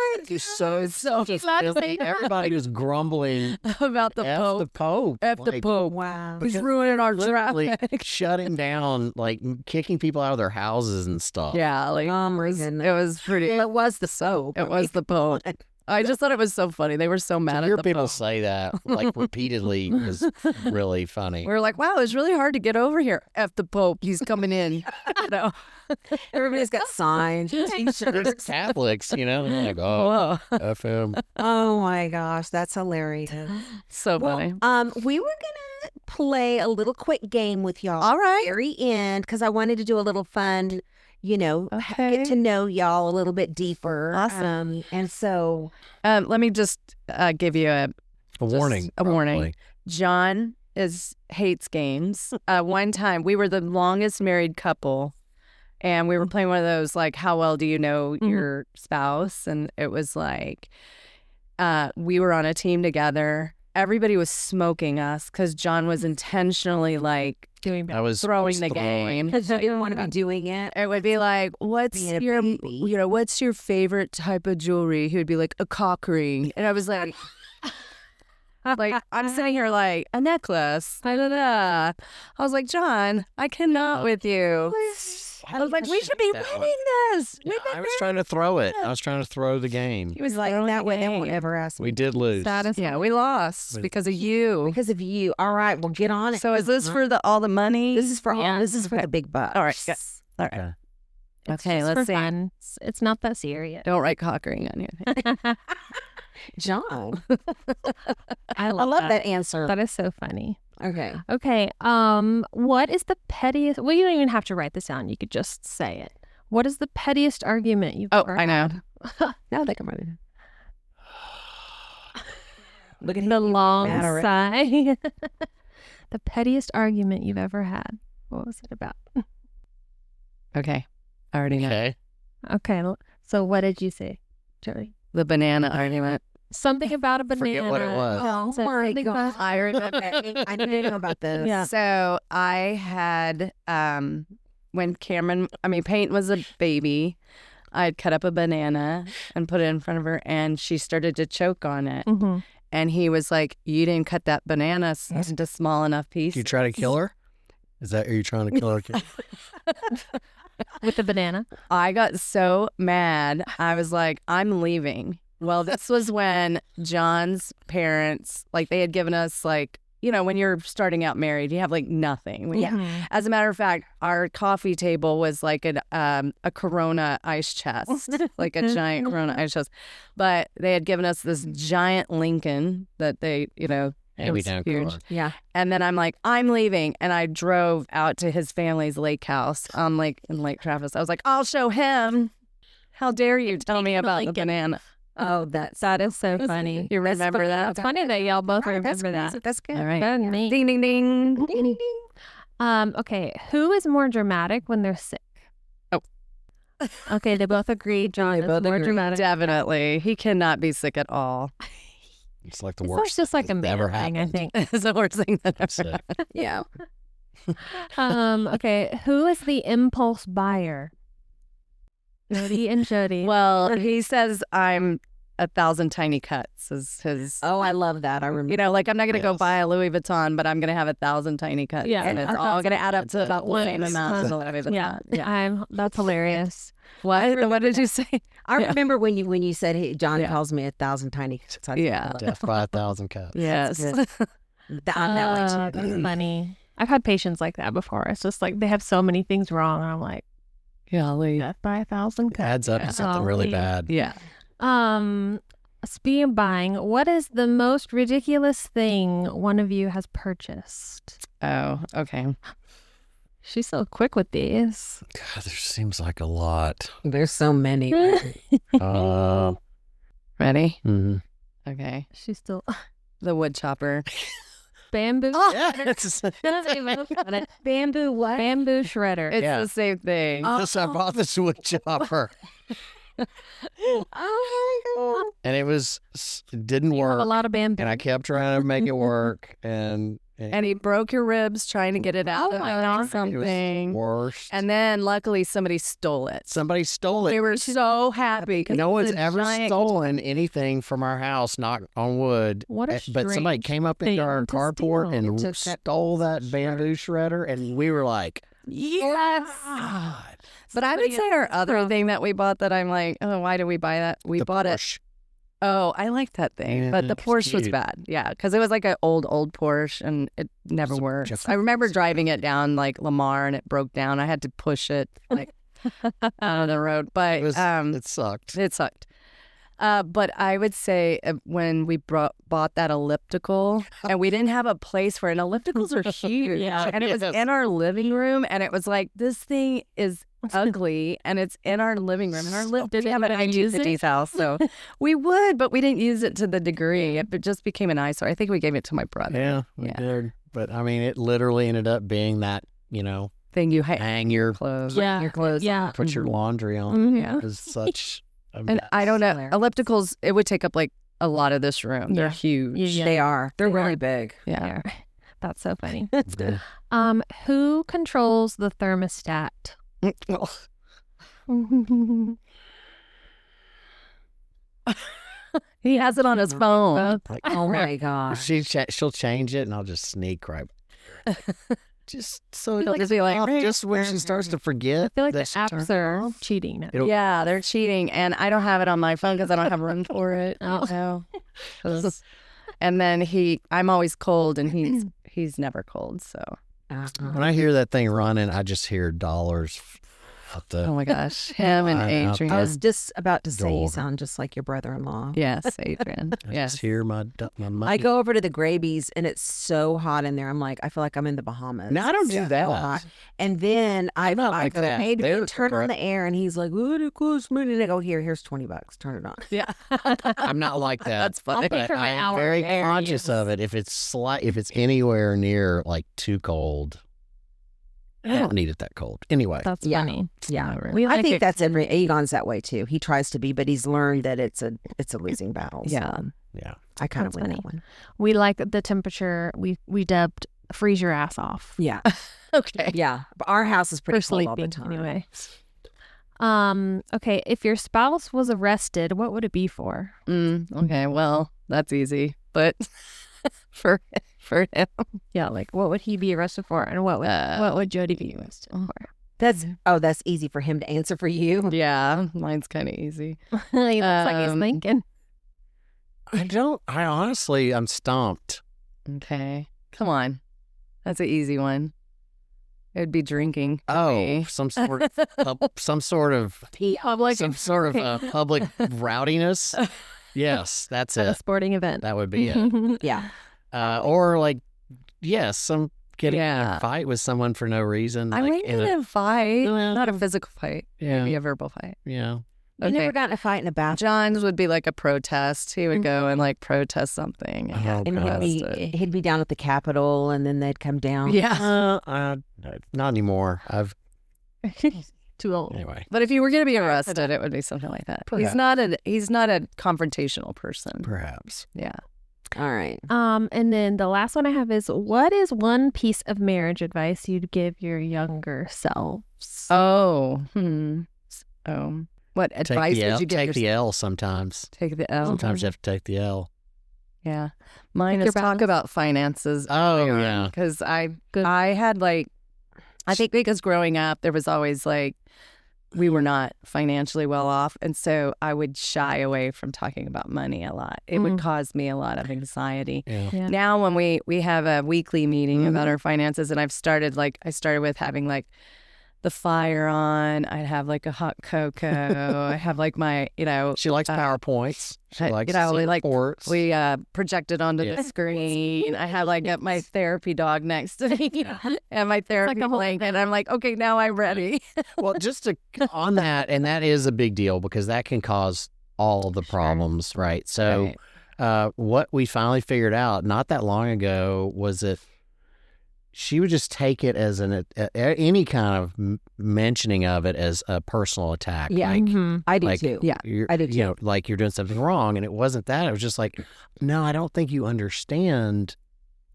Speaker 5: Everybody was grumbling
Speaker 4: about the
Speaker 5: F
Speaker 4: Pope.
Speaker 5: the Pope.
Speaker 4: F the
Speaker 5: Like,
Speaker 4: Pope.
Speaker 3: Wow.
Speaker 4: He's ruining our
Speaker 5: literally
Speaker 4: traffic.
Speaker 5: shutting down, like kicking people out of their houses and stuff.
Speaker 4: Yeah, like
Speaker 3: Reason.
Speaker 4: it was pretty.
Speaker 3: It was the soap.
Speaker 4: It was the Pope. I just thought it was so funny. They were so mad
Speaker 5: To
Speaker 4: at
Speaker 5: hear
Speaker 4: the
Speaker 5: people
Speaker 4: Pope.
Speaker 5: say that like repeatedly was really funny.
Speaker 4: We were like, wow, it's really hard to get over here. F the Pope. He's coming in. You know?
Speaker 3: Everybody's got signs,
Speaker 5: There's
Speaker 3: t-shirts.
Speaker 5: Catholics, you know, they're like, oh,
Speaker 4: Whoa.
Speaker 5: F him.
Speaker 3: Oh my gosh, that's hilarious.
Speaker 4: So funny.
Speaker 3: We were gonna play a little quick game with y'all.
Speaker 4: All right.
Speaker 3: Very end, because I wanted to do a little fun,
Speaker 4: Okay.
Speaker 3: get to know y'all a little bit deeper.
Speaker 4: Awesome.
Speaker 3: And so,
Speaker 4: Let me just give you
Speaker 5: A warning.
Speaker 4: a warning.
Speaker 5: probably.
Speaker 4: John hates games. One time, we were the longest married couple, and we were playing one of those, like, how well do you know your spouse? And it was like, we were on a team together. Everybody was smoking us because John was intentionally, like,
Speaker 5: I was
Speaker 4: throwing the game.
Speaker 3: because you didn't want to be doing it.
Speaker 4: It would be like, what's
Speaker 3: Being a
Speaker 4: your,
Speaker 3: baby.
Speaker 4: what's your favorite type of jewelry? He would be like, a cock ring. And I was like, I'm sitting here like, a necklace. Da, da, da. I was like, John, I cannot with you. I was like, we should be
Speaker 5: That one.
Speaker 4: winning this.
Speaker 5: Yeah,
Speaker 4: We've been
Speaker 5: I was trying to throw it. I was trying to throw the game.
Speaker 4: He was
Speaker 3: Like
Speaker 4: throwing
Speaker 3: that
Speaker 4: the
Speaker 3: way, they
Speaker 4: game.
Speaker 3: won't ever ask me.
Speaker 5: We did lose.
Speaker 4: Yeah, we lost because of you.
Speaker 3: Because of you. All right, well, get on it.
Speaker 4: So is this for all the money?
Speaker 3: This is for
Speaker 2: Yeah.
Speaker 3: This is for the big bucks.
Speaker 4: All right, good. All right.
Speaker 5: Okay.
Speaker 2: It's
Speaker 4: Okay,
Speaker 2: just
Speaker 4: let's
Speaker 2: for
Speaker 4: see.
Speaker 2: fun. It's not that serious.
Speaker 4: Don't write cock ring on you.
Speaker 3: John.
Speaker 2: I
Speaker 3: I
Speaker 2: love
Speaker 3: love that answer.
Speaker 2: That is so funny.
Speaker 3: Okay.
Speaker 2: Okay. What is the pettiest? Well, you don't even have to write this down. You could just say it. What is the pettiest argument you've
Speaker 4: Oh,
Speaker 2: ever
Speaker 4: I know.
Speaker 3: Now they can run it. Look at
Speaker 2: The long
Speaker 3: Matter it.
Speaker 2: sigh. The pettiest argument you've ever had. What was it about?
Speaker 4: Okay. I already know.
Speaker 5: Okay.
Speaker 2: Okay. So what did you say, Jody?
Speaker 4: The banana argument.
Speaker 2: Something about a banana.
Speaker 5: Forget what it was.
Speaker 3: Oh
Speaker 2: So
Speaker 3: my
Speaker 2: something
Speaker 3: God.
Speaker 2: about-
Speaker 4: I remember.
Speaker 3: I didn't know about this.
Speaker 2: Yeah.
Speaker 4: So I had, when Peyton was a baby, I had cut up a banana and put it in front of her, and she started to choke on it.
Speaker 2: Mhm.
Speaker 4: And he was like, you didn't cut that banana into small enough
Speaker 5: Did you
Speaker 4: pieces.
Speaker 5: try to kill her? Are you trying to kill her?
Speaker 2: With the banana.
Speaker 4: I got so mad. I was like, I'm leaving. Well, this was when John's parents, like, they had given us, like, when you're starting out married, you have like nothing.
Speaker 2: Mhm.
Speaker 4: As a matter of fact, our coffee table was like a Corona ice chest, like a giant Corona ice chest. But they had given us this giant Lincoln that they, it
Speaker 5: Hand me
Speaker 4: was
Speaker 5: down
Speaker 4: huge.
Speaker 5: car.
Speaker 3: Yeah.
Speaker 4: And then I'm like, I'm leaving. And I drove out to his family's lake house in Lake Travis. I was like, I'll show him. How dare you tell me about the banana?
Speaker 3: Oh,
Speaker 2: That is so funny.
Speaker 4: You remember that?
Speaker 2: It's funny that y'all both
Speaker 3: that's
Speaker 2: remember that.
Speaker 3: crazy. That's good.
Speaker 4: All right.
Speaker 2: Better than me.
Speaker 4: Ding, ding, ding.
Speaker 2: Okay. Who is more dramatic when they're sick?
Speaker 4: Oh.
Speaker 2: Okay, they both agree. John is
Speaker 3: both
Speaker 2: more
Speaker 3: agree.
Speaker 2: dramatic.
Speaker 4: Definitely. He cannot be sick at all.
Speaker 5: It's like the
Speaker 2: It's
Speaker 5: worst.
Speaker 2: just like a
Speaker 5: that's
Speaker 2: man
Speaker 5: ever
Speaker 2: thing, I
Speaker 5: happened.
Speaker 2: think.
Speaker 4: It's the worst thing that ever
Speaker 5: So,
Speaker 4: happened.
Speaker 3: Yeah.
Speaker 2: Okay, who is the impulse buyer? Jody and Jody.
Speaker 4: Well, he says I'm 1,000 tiny cuts is his.
Speaker 3: Oh, I love that. I remember.
Speaker 4: Like, I'm not going to go
Speaker 5: Yes.
Speaker 4: buy a Louis Vuitton, but I'm going to have 1,000 tiny cuts.
Speaker 2: Yeah.
Speaker 4: And it's all going to add up to about the same amount as a Louis Vuitton.
Speaker 2: Yeah, that's hilarious.
Speaker 4: What did you say?
Speaker 3: I
Speaker 4: Yeah.
Speaker 3: remember when you said, hey, John
Speaker 4: Yeah.
Speaker 3: calls me 1,000 tiny cuts. I
Speaker 4: Yeah.
Speaker 5: Death by 1,000 cuts.
Speaker 4: Yes.
Speaker 3: good. I'm that way too.
Speaker 2: That's funny. I've had patients like that before. It's just like they have so many things wrong, and I'm like,
Speaker 4: Golly.
Speaker 2: death by 1,000
Speaker 5: It
Speaker 2: cuts.
Speaker 5: adds up
Speaker 4: Yeah.
Speaker 5: to something really
Speaker 2: Golly.
Speaker 5: bad.
Speaker 4: Yeah.
Speaker 2: Speaking of buying, what is the most ridiculous thing one of you has purchased?
Speaker 4: Oh, okay.
Speaker 2: She's so quick with these.
Speaker 5: God, there seems like a lot.
Speaker 3: There's so many.
Speaker 4: Ready?
Speaker 5: Mhm.
Speaker 4: Okay.
Speaker 2: She's still
Speaker 4: The wood chopper.
Speaker 2: bamboo.
Speaker 5: Yeah, it's
Speaker 3: Bamboo what?
Speaker 2: Bamboo shredder.
Speaker 4: It's
Speaker 5: Yeah.
Speaker 4: the same thing.
Speaker 5: this. I bought this wood chopper,
Speaker 3: Oh
Speaker 5: and it didn't
Speaker 2: You have
Speaker 5: work.
Speaker 2: a lot of bamboo.
Speaker 5: And I kept trying to make it work, and
Speaker 4: And he broke your ribs trying to get it out of
Speaker 5: It was
Speaker 4: something.
Speaker 5: worst.
Speaker 4: And then luckily somebody stole it.
Speaker 5: Somebody stole it.
Speaker 4: We were so happy. 'cause
Speaker 5: No
Speaker 4: it's
Speaker 5: one's
Speaker 4: a
Speaker 5: ever
Speaker 4: giant-
Speaker 5: stolen anything from our house, knock on wood.
Speaker 2: What a
Speaker 5: But somebody
Speaker 2: strange
Speaker 5: came up into
Speaker 2: thing
Speaker 5: our
Speaker 2: to
Speaker 5: carport
Speaker 2: steal.
Speaker 5: and
Speaker 3: Took that
Speaker 5: stole that bamboo shredder, and we were like,
Speaker 4: Yes.
Speaker 5: God.
Speaker 4: But I would say our other thing that we bought that I'm like, oh, why did we buy that? We
Speaker 5: The
Speaker 4: bought it.
Speaker 5: Porsche.
Speaker 4: Oh, I liked that thing.
Speaker 5: Yeah,
Speaker 4: But the
Speaker 5: it's
Speaker 4: Porsche was
Speaker 5: cute.
Speaker 4: bad. Yeah, because it was like an old Porsche and it never
Speaker 5: It's a
Speaker 4: worked.
Speaker 5: Jeff-
Speaker 4: I remember driving it down like Lamar and it broke down. I had to push it like out of the road. But
Speaker 5: It sucked.
Speaker 4: it sucked. But I would say when we bought that elliptical and we didn't have a place for it. And ellipticals are huge.
Speaker 2: Yeah.
Speaker 4: And it was
Speaker 5: Yes.
Speaker 4: in our living room and it was like, this thing is ugly and it's in our living room. And our
Speaker 2: Did
Speaker 4: we have a
Speaker 2: anybody use it?
Speaker 4: 1950s house. So we would, but we didn't use it to the degree. It just became an eyesore. I think we gave it to my brother.
Speaker 5: Yeah, we
Speaker 4: Yeah.
Speaker 5: did. But I mean, it literally ended up being that,
Speaker 4: Thing you hang
Speaker 5: hang your,
Speaker 4: clothes.
Speaker 2: Yeah.
Speaker 4: Your clothes.
Speaker 2: Yeah.
Speaker 5: put your laundry on.
Speaker 2: Mhm.
Speaker 4: Yeah.
Speaker 5: It was such a
Speaker 4: And
Speaker 5: mess.
Speaker 4: I don't know.
Speaker 3: Hilarious.
Speaker 4: Ellipticals, it would take up like a lot of this room. They're
Speaker 2: Yeah.
Speaker 4: huge.
Speaker 2: Yeah.
Speaker 3: They are. They're really big.
Speaker 4: Yeah.
Speaker 2: That's so funny.
Speaker 5: Yeah.
Speaker 2: Who controls the thermostat?
Speaker 4: He has it on his phone.
Speaker 5: Like,
Speaker 3: Oh my gosh.
Speaker 5: she'll change it, and I'll just sneak right. Just so
Speaker 4: He'll
Speaker 5: it
Speaker 4: just be like,
Speaker 5: off, just when she starts to forget.
Speaker 2: I feel like the
Speaker 5: that she turned
Speaker 2: apps are
Speaker 5: off.
Speaker 2: cheating now.
Speaker 5: It'll-
Speaker 4: Yeah, they're cheating, and I don't have it on my phone because I don't have room for it.
Speaker 2: Oh.
Speaker 4: No. 'Cause- and then I'm always cold, and he's never cold. So,
Speaker 5: When I hear that thing running, I just hear dollars out the.
Speaker 4: oh my gosh, him and
Speaker 5: I-
Speaker 4: Adrian.
Speaker 3: I was just about to say you
Speaker 5: Door.
Speaker 3: sound just like your brother-in-law.
Speaker 4: Yes, Adrian.
Speaker 5: I
Speaker 4: Yes.
Speaker 5: just hear my money.
Speaker 3: I go over to the Grabies and it's so hot in there. I'm like, I feel like I'm in the Bahamas.
Speaker 5: No, I don't do
Speaker 3: It's
Speaker 5: that.
Speaker 3: so hot. And then I
Speaker 5: not like
Speaker 3: go,
Speaker 5: that.
Speaker 3: hey,
Speaker 5: They're
Speaker 3: turn on
Speaker 5: correct.
Speaker 3: the air, and he's like, "What it costs money?" And I go, here's $20. Turn it on.
Speaker 4: Yeah.
Speaker 5: I'm not like that.
Speaker 4: That's funny.
Speaker 2: pay
Speaker 5: But
Speaker 2: for my
Speaker 5: I am
Speaker 2: hour
Speaker 5: very
Speaker 2: there,
Speaker 5: conscious
Speaker 2: yes.
Speaker 5: of it. If it's anywhere near like too cold, I don't need it that cold. Anyway,
Speaker 2: That's
Speaker 3: Yeah.
Speaker 2: funny.
Speaker 3: Yeah,
Speaker 2: We
Speaker 3: I
Speaker 2: like
Speaker 3: think
Speaker 2: it.
Speaker 3: that's every Aegon's that way too. He tries to be, but he's learned that it's a losing battle. So
Speaker 4: Yeah.
Speaker 5: yeah.
Speaker 3: I kind of
Speaker 2: That's
Speaker 3: win
Speaker 2: funny.
Speaker 3: that one.
Speaker 2: We like the temperature. We dubbed freeze your ass off
Speaker 3: Yeah,
Speaker 4: Okay.
Speaker 3: yeah. But our house is
Speaker 2: for
Speaker 3: pretty cold all the
Speaker 2: sleeping
Speaker 3: time.
Speaker 2: anyway. Okay, if your spouse was arrested, what would it be for?
Speaker 4: Okay. Well, that's easy, but for him,
Speaker 2: Yeah, like what would he be arrested for, and what would Jody be arrested for?
Speaker 3: That's easy for him to answer for you.
Speaker 4: yeah, mine's kind of easy.
Speaker 2: He looks like he's thinking.
Speaker 5: I honestly, I'm stumped.
Speaker 4: Okay. Come on. That's an easy one. It would be drinking. for
Speaker 5: Oh,
Speaker 4: me.
Speaker 5: some sort of public rowdiness. Yes, that's
Speaker 2: At a
Speaker 5: it.
Speaker 2: sporting event.
Speaker 5: That would be it.
Speaker 3: Yeah,
Speaker 5: Or like, yes, getting in
Speaker 4: Yeah.
Speaker 5: a fight with someone for no reason.
Speaker 4: I
Speaker 5: like
Speaker 4: wouldn't
Speaker 5: in
Speaker 4: get in a fight.
Speaker 5: Well,
Speaker 4: Not a physical fight.
Speaker 5: yeah,
Speaker 4: Maybe a verbal fight.
Speaker 5: yeah.
Speaker 3: you never got in a fight in a bathroom.
Speaker 4: John's would be like a protest. He would go and like protest something.
Speaker 5: Oh,
Speaker 3: And
Speaker 5: God.
Speaker 3: he'd be down at the Capitol, and then they'd come down.
Speaker 4: Yeah.
Speaker 5: Not anymore.
Speaker 2: Too old.
Speaker 5: Anyway.
Speaker 4: But if you were going to be arrested, it would be something like that.
Speaker 5: Perhaps.
Speaker 4: He's not a confrontational person.
Speaker 5: Perhaps.
Speaker 4: Yeah.
Speaker 3: All right.
Speaker 2: And then the last one I have is, what is one piece of marriage advice you'd give your younger selves?
Speaker 4: Oh. What
Speaker 5: Take
Speaker 4: advice
Speaker 5: the
Speaker 4: would
Speaker 5: L.
Speaker 4: you give
Speaker 5: Take
Speaker 4: yourself?
Speaker 5: the L sometimes.
Speaker 4: Take the L.
Speaker 5: Sometimes you have to take the L.
Speaker 4: Yeah. Mine
Speaker 2: Pick
Speaker 4: is
Speaker 2: your
Speaker 4: talk
Speaker 2: battles.
Speaker 4: about finances.
Speaker 5: Oh, yeah.
Speaker 4: Because
Speaker 2: Good.
Speaker 4: I had like, I think because growing up, there was always like, we were not financially well off. And so I would shy away from talking about money a lot. It would cause me a lot of anxiety.
Speaker 5: Yeah.
Speaker 2: Yeah.
Speaker 4: Now when we have a weekly meeting about our finances, and I started with having like the fire on. I'd have like a hot cocoa. I have like my,
Speaker 5: She likes PowerPoints. She likes to see
Speaker 4: we like
Speaker 5: reports.
Speaker 4: we projected onto
Speaker 5: Yeah.
Speaker 4: the screen. I had like my therapy dog next to me and my therapy
Speaker 2: a whole
Speaker 4: blanket. And I'm like, okay, now I'm ready.
Speaker 5: Well, just to on that, and that is a big deal because that can cause all of the problems, right? So, what we finally figured out not that long ago was that she would just take it as any kind of mentioning of it as a personal attack.
Speaker 3: Yeah.
Speaker 5: Like,
Speaker 3: I do
Speaker 5: like,
Speaker 3: too.
Speaker 4: Yeah,
Speaker 3: I do too.
Speaker 5: like you're doing something wrong, and it wasn't that. It was just like, no, I don't think you understand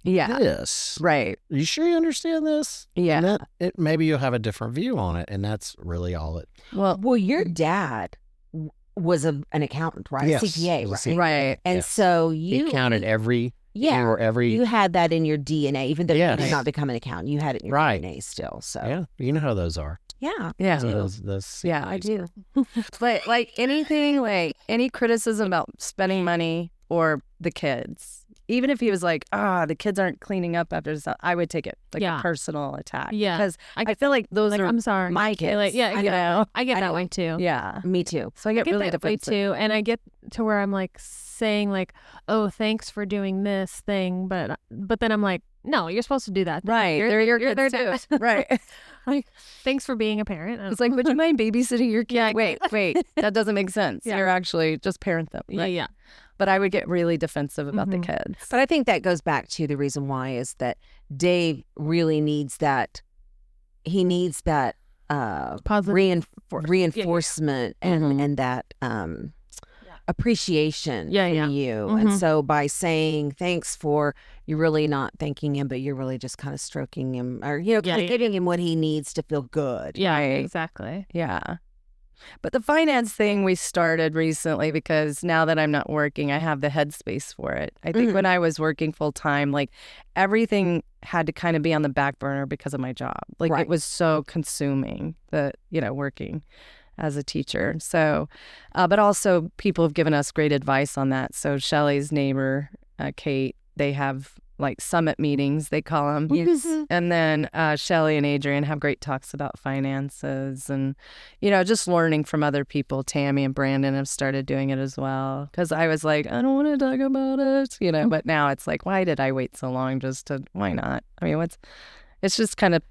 Speaker 4: Yeah.
Speaker 5: this.
Speaker 4: Right.
Speaker 5: You sure you understand this?
Speaker 4: Yeah.
Speaker 5: And maybe you'll have a different view on it, and that's really all it.
Speaker 3: Well, your dad was an accountant, right?
Speaker 5: Yes,
Speaker 3: A CPA,
Speaker 5: was a
Speaker 3: right?
Speaker 4: Right.
Speaker 3: And
Speaker 5: Yes.
Speaker 3: so
Speaker 5: He counted every
Speaker 3: yeah,
Speaker 5: or every.
Speaker 3: you had that in your DNA, even though you
Speaker 5: Yes.
Speaker 3: did not become an accountant. You had it in your
Speaker 5: Right.
Speaker 3: DNA still. So
Speaker 5: Yeah, you know how those are.
Speaker 3: yeah,
Speaker 4: Yeah.
Speaker 5: Those
Speaker 4: Yeah,
Speaker 3: I do.
Speaker 4: But like anything, like any criticism about spending money or the kids, even if he was like, the kids aren't cleaning up after this, I would take it like a personal attack.
Speaker 2: Yeah.
Speaker 4: Because I feel like those are
Speaker 2: I'm sorry.
Speaker 4: my kids.
Speaker 2: Like, yeah,
Speaker 4: you know?
Speaker 2: I get that way too.
Speaker 4: Yeah.
Speaker 3: Me too.
Speaker 4: So I get really
Speaker 2: that way
Speaker 4: defensive.
Speaker 2: too, and I get to where I'm like saying like, "Oh, thanks for doing this thing," but then I'm like, "No, you're supposed to do that."
Speaker 4: Right. They're your kids too. Right.
Speaker 2: Like, thanks for being a parent.
Speaker 4: It's like, would you mind babysitting your kid?
Speaker 2: Yeah.
Speaker 4: Wait, that doesn't make sense.
Speaker 2: Yeah.
Speaker 4: You're actually just parent them.
Speaker 2: Yeah, yeah.
Speaker 4: But I would get really defensive about the kids.
Speaker 3: But I think that goes back to the reason why is that Dave really needs that. He needs that
Speaker 2: Positive
Speaker 3: reinforcement and that appreciation from you. And so by saying thanks for, you're really not thanking him, but you're really just kind of stroking him, or kind of giving him what he needs to feel good.
Speaker 2: Yeah, exactly.
Speaker 4: Yeah. But the finance thing we started recently because now that I'm not working, I have the headspace for it. I think when I was working full time, like everything had to kind of be on the back burner because of my job. Like it was so consuming, working as a teacher. So, but also people have given us great advice on that. So Shelly's neighbor, Kate, they have like summit meetings, they call them. And then Shelly and Adrian have great talks about finances and, just learning from other people. Tammy and Brandon have started doing it as well. Because I was like, I don't want to talk about it, but now it's like, why did I wait so long why not? I mean, it's just kind of,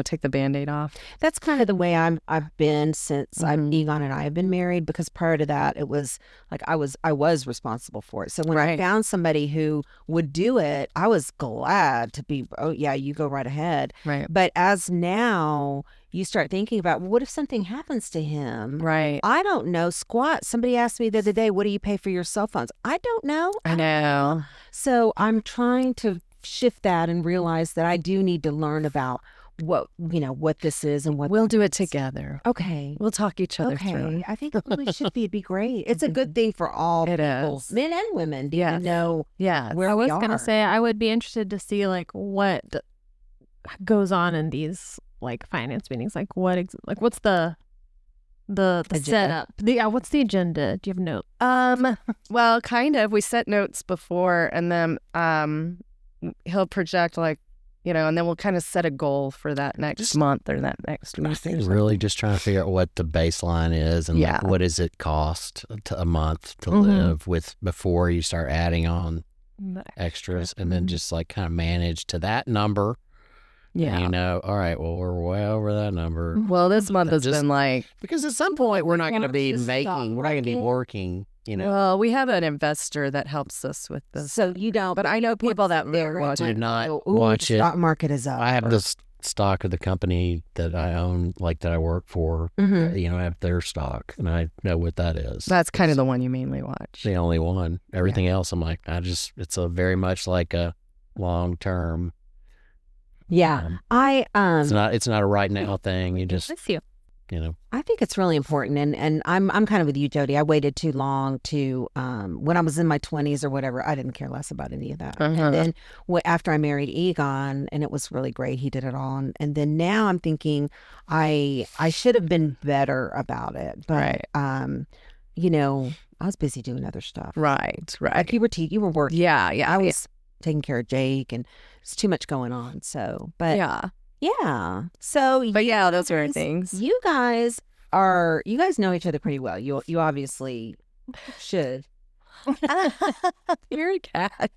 Speaker 4: take the Band-Aid off.
Speaker 3: That's kind of the way I've been since Egon and I have been married, because prior to that, it was like I was responsible for it. So when I found somebody who would do it, I was glad to be, oh yeah, you go right ahead.
Speaker 4: Right.
Speaker 3: But as now you start thinking about, well, what if something happens to him?
Speaker 4: Right.
Speaker 3: I don't know squat. Somebody asked me the other day, what do you pay for your cell phones? I don't know.
Speaker 4: I know.
Speaker 3: So I'm trying to shift that and realize that I do need to learn about what this is and what
Speaker 4: we'll do it together.
Speaker 3: Okay.
Speaker 4: We'll talk each other through.
Speaker 3: I think it really should be. It'd be great. It's a good thing for all people,
Speaker 4: is.
Speaker 3: men and women, to know where
Speaker 2: I
Speaker 3: we
Speaker 2: was
Speaker 3: are.
Speaker 2: gonna say I would be interested to see like what goes on in these like finance meetings. Like what's the setup? What's the agenda? Do you have notes?
Speaker 4: Well, kind of. We set notes before, and then he'll project and then we'll kind of set a goal for that next month or that next week.
Speaker 5: I think really just trying to figure out what the baseline is and like, what does it cost a month to live with before you start adding on extras, and then just like kind of manage to that number.
Speaker 4: Yeah.
Speaker 5: And all right, well, we're way over that number.
Speaker 4: Well, this month has been like...
Speaker 5: Because at some point, we're not going to be we're not going to be working,
Speaker 4: Well, we have an investor that helps us with this.
Speaker 3: So you don't...
Speaker 4: But I know people that
Speaker 5: do not watch
Speaker 3: the
Speaker 5: it.
Speaker 3: stock market is up.
Speaker 5: I have this stock of the company that I own, like that I work for. I have their stock, and I know what that is.
Speaker 4: That's kind of the one you mainly watch.
Speaker 5: The only one. Everything else, I'm like, it's a very much like a long term.
Speaker 3: Yeah,
Speaker 5: it's not a right now thing. You just,
Speaker 3: I think it's really important, and I'm kind of with you, Jody. I waited too long to when I was in my 20s or whatever. I didn't care less about any of that. And then after I married Egon, and it was really great. He did it all, and then now I'm thinking I should have been better about it, but I was busy doing other stuff.
Speaker 4: Right.
Speaker 3: Like you were working.
Speaker 4: Yeah.
Speaker 3: I was taking care of Jake, and it's too much going on. So, but yeah. So,
Speaker 4: but those are things.
Speaker 3: You guys know each other pretty well. You obviously should.
Speaker 4: You're a cat.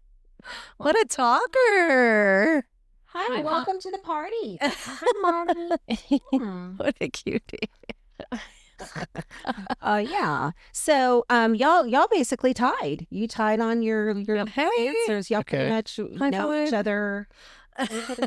Speaker 4: What a talker.
Speaker 3: Hi, welcome to the party.
Speaker 2: Hi, Mommy.
Speaker 4: What a cutie.
Speaker 3: Yeah. So, y'all basically tied. You tied on your answers. Y'all pretty much know each other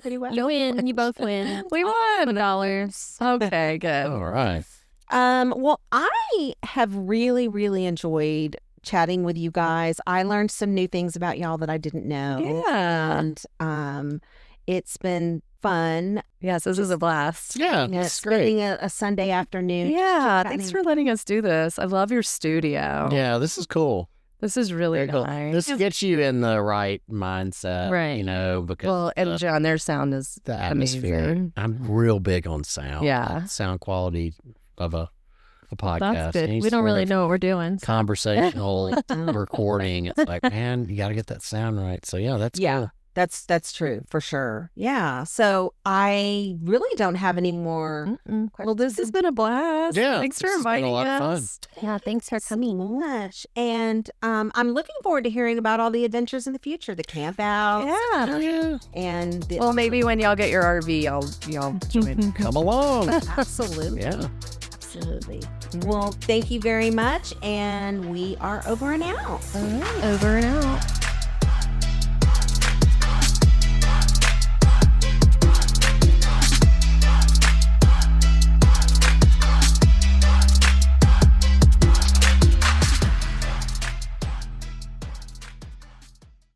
Speaker 3: pretty well.
Speaker 2: You win. You both win.
Speaker 4: We won
Speaker 2: $1.
Speaker 4: Okay, good.
Speaker 5: all right.
Speaker 3: Well, I have really, really enjoyed chatting with you guys. I learned some new things about y'all that I didn't know.
Speaker 4: Yeah.
Speaker 3: And it's been fun.
Speaker 4: Yes, this is a blast.
Speaker 5: Yeah, it's great.
Speaker 3: Spending a Sunday afternoon.
Speaker 4: Yeah, thanks for letting us do this. I love your studio.
Speaker 5: Yeah, this is cool.
Speaker 4: This is really
Speaker 5: Very cool.
Speaker 4: nice.
Speaker 5: This gets you in the right mindset,
Speaker 2: Right.
Speaker 5: you know, because
Speaker 4: Well, and John, their sound is
Speaker 5: the atmosphere.
Speaker 4: amazing.
Speaker 5: I'm real big on sound.
Speaker 4: Yeah.
Speaker 5: Sound quality of a podcast.
Speaker 2: That's good.
Speaker 5: Any
Speaker 2: We don't
Speaker 5: sort
Speaker 2: really
Speaker 5: of
Speaker 2: know what we're doing.
Speaker 5: conversational recording. It's like, man, you got to get that sound right. So yeah, that's cool.
Speaker 3: That's true for sure. Yeah. So I really don't have any more.
Speaker 4: Well, this has been a blast.
Speaker 5: Yeah,
Speaker 4: Thanks for
Speaker 5: this has been a
Speaker 4: inviting
Speaker 5: lot of fun.
Speaker 4: us.
Speaker 2: Yeah, thanks for coming.
Speaker 3: Much. And I'm looking forward to hearing about all the adventures in the future, the camp out.
Speaker 4: Yeah.
Speaker 5: Oh, yeah.
Speaker 3: And the,
Speaker 4: Well, maybe when y'all get your RV, y'all join.
Speaker 5: Come along.
Speaker 3: absolutely.
Speaker 5: Yeah.
Speaker 3: Absolutely. Well, thank you very much. And we are over and out.
Speaker 2: Over and out.